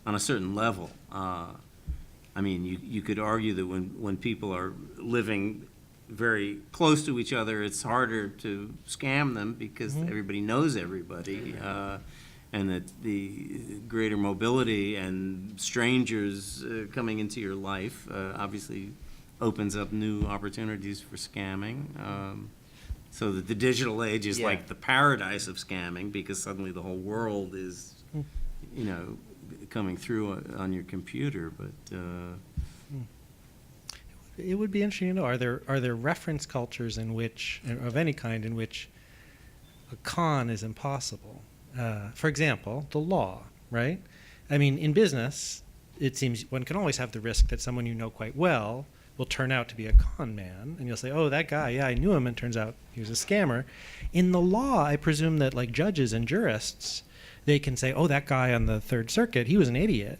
on a certain level. I mean, you could argue that when people are living very close to each other, it's harder to scam them because everybody knows everybody, and that the greater mobility and strangers coming into your life obviously opens up new opportunities for scamming. So that the digital age is like the paradise of scamming, because suddenly the whole world is, you know, coming through on your computer. But it would be interesting to know, are there reference cultures in which, of any kind, in which a con is impossible? For example, the law, right? I mean, in business, it seems one can always have the risk that someone you know quite well will turn out to be a con man, and you'll say, oh, that guy, yeah, I knew him, and turns out he was a scammer. In the law, I presume that, like, judges and jurists, they can say, oh, that guy on the Third Circuit, he was an idiot.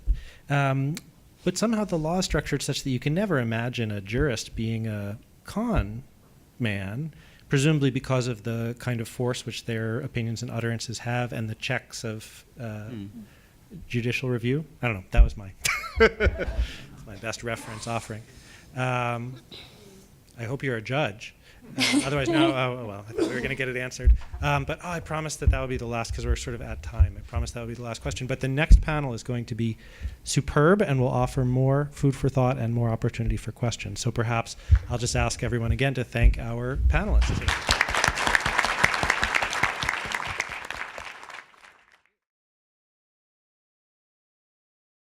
But somehow the law is structured such that you can never imagine a jurist being a con man, presumably because of the kind of force which their opinions and utterances have, and the checks of judicial review. I don't know. That was my my best reference offering. I hope you're a judge. Otherwise, no. Oh, well, I thought we were going to get it answered. But I promised that would be the last, because we're sort of at time. I promised that would be the last question. But the next panel is going to be superb and will offer more food for thought and more opportunity for questions. So perhaps I'll just ask everyone again to thank our panelists.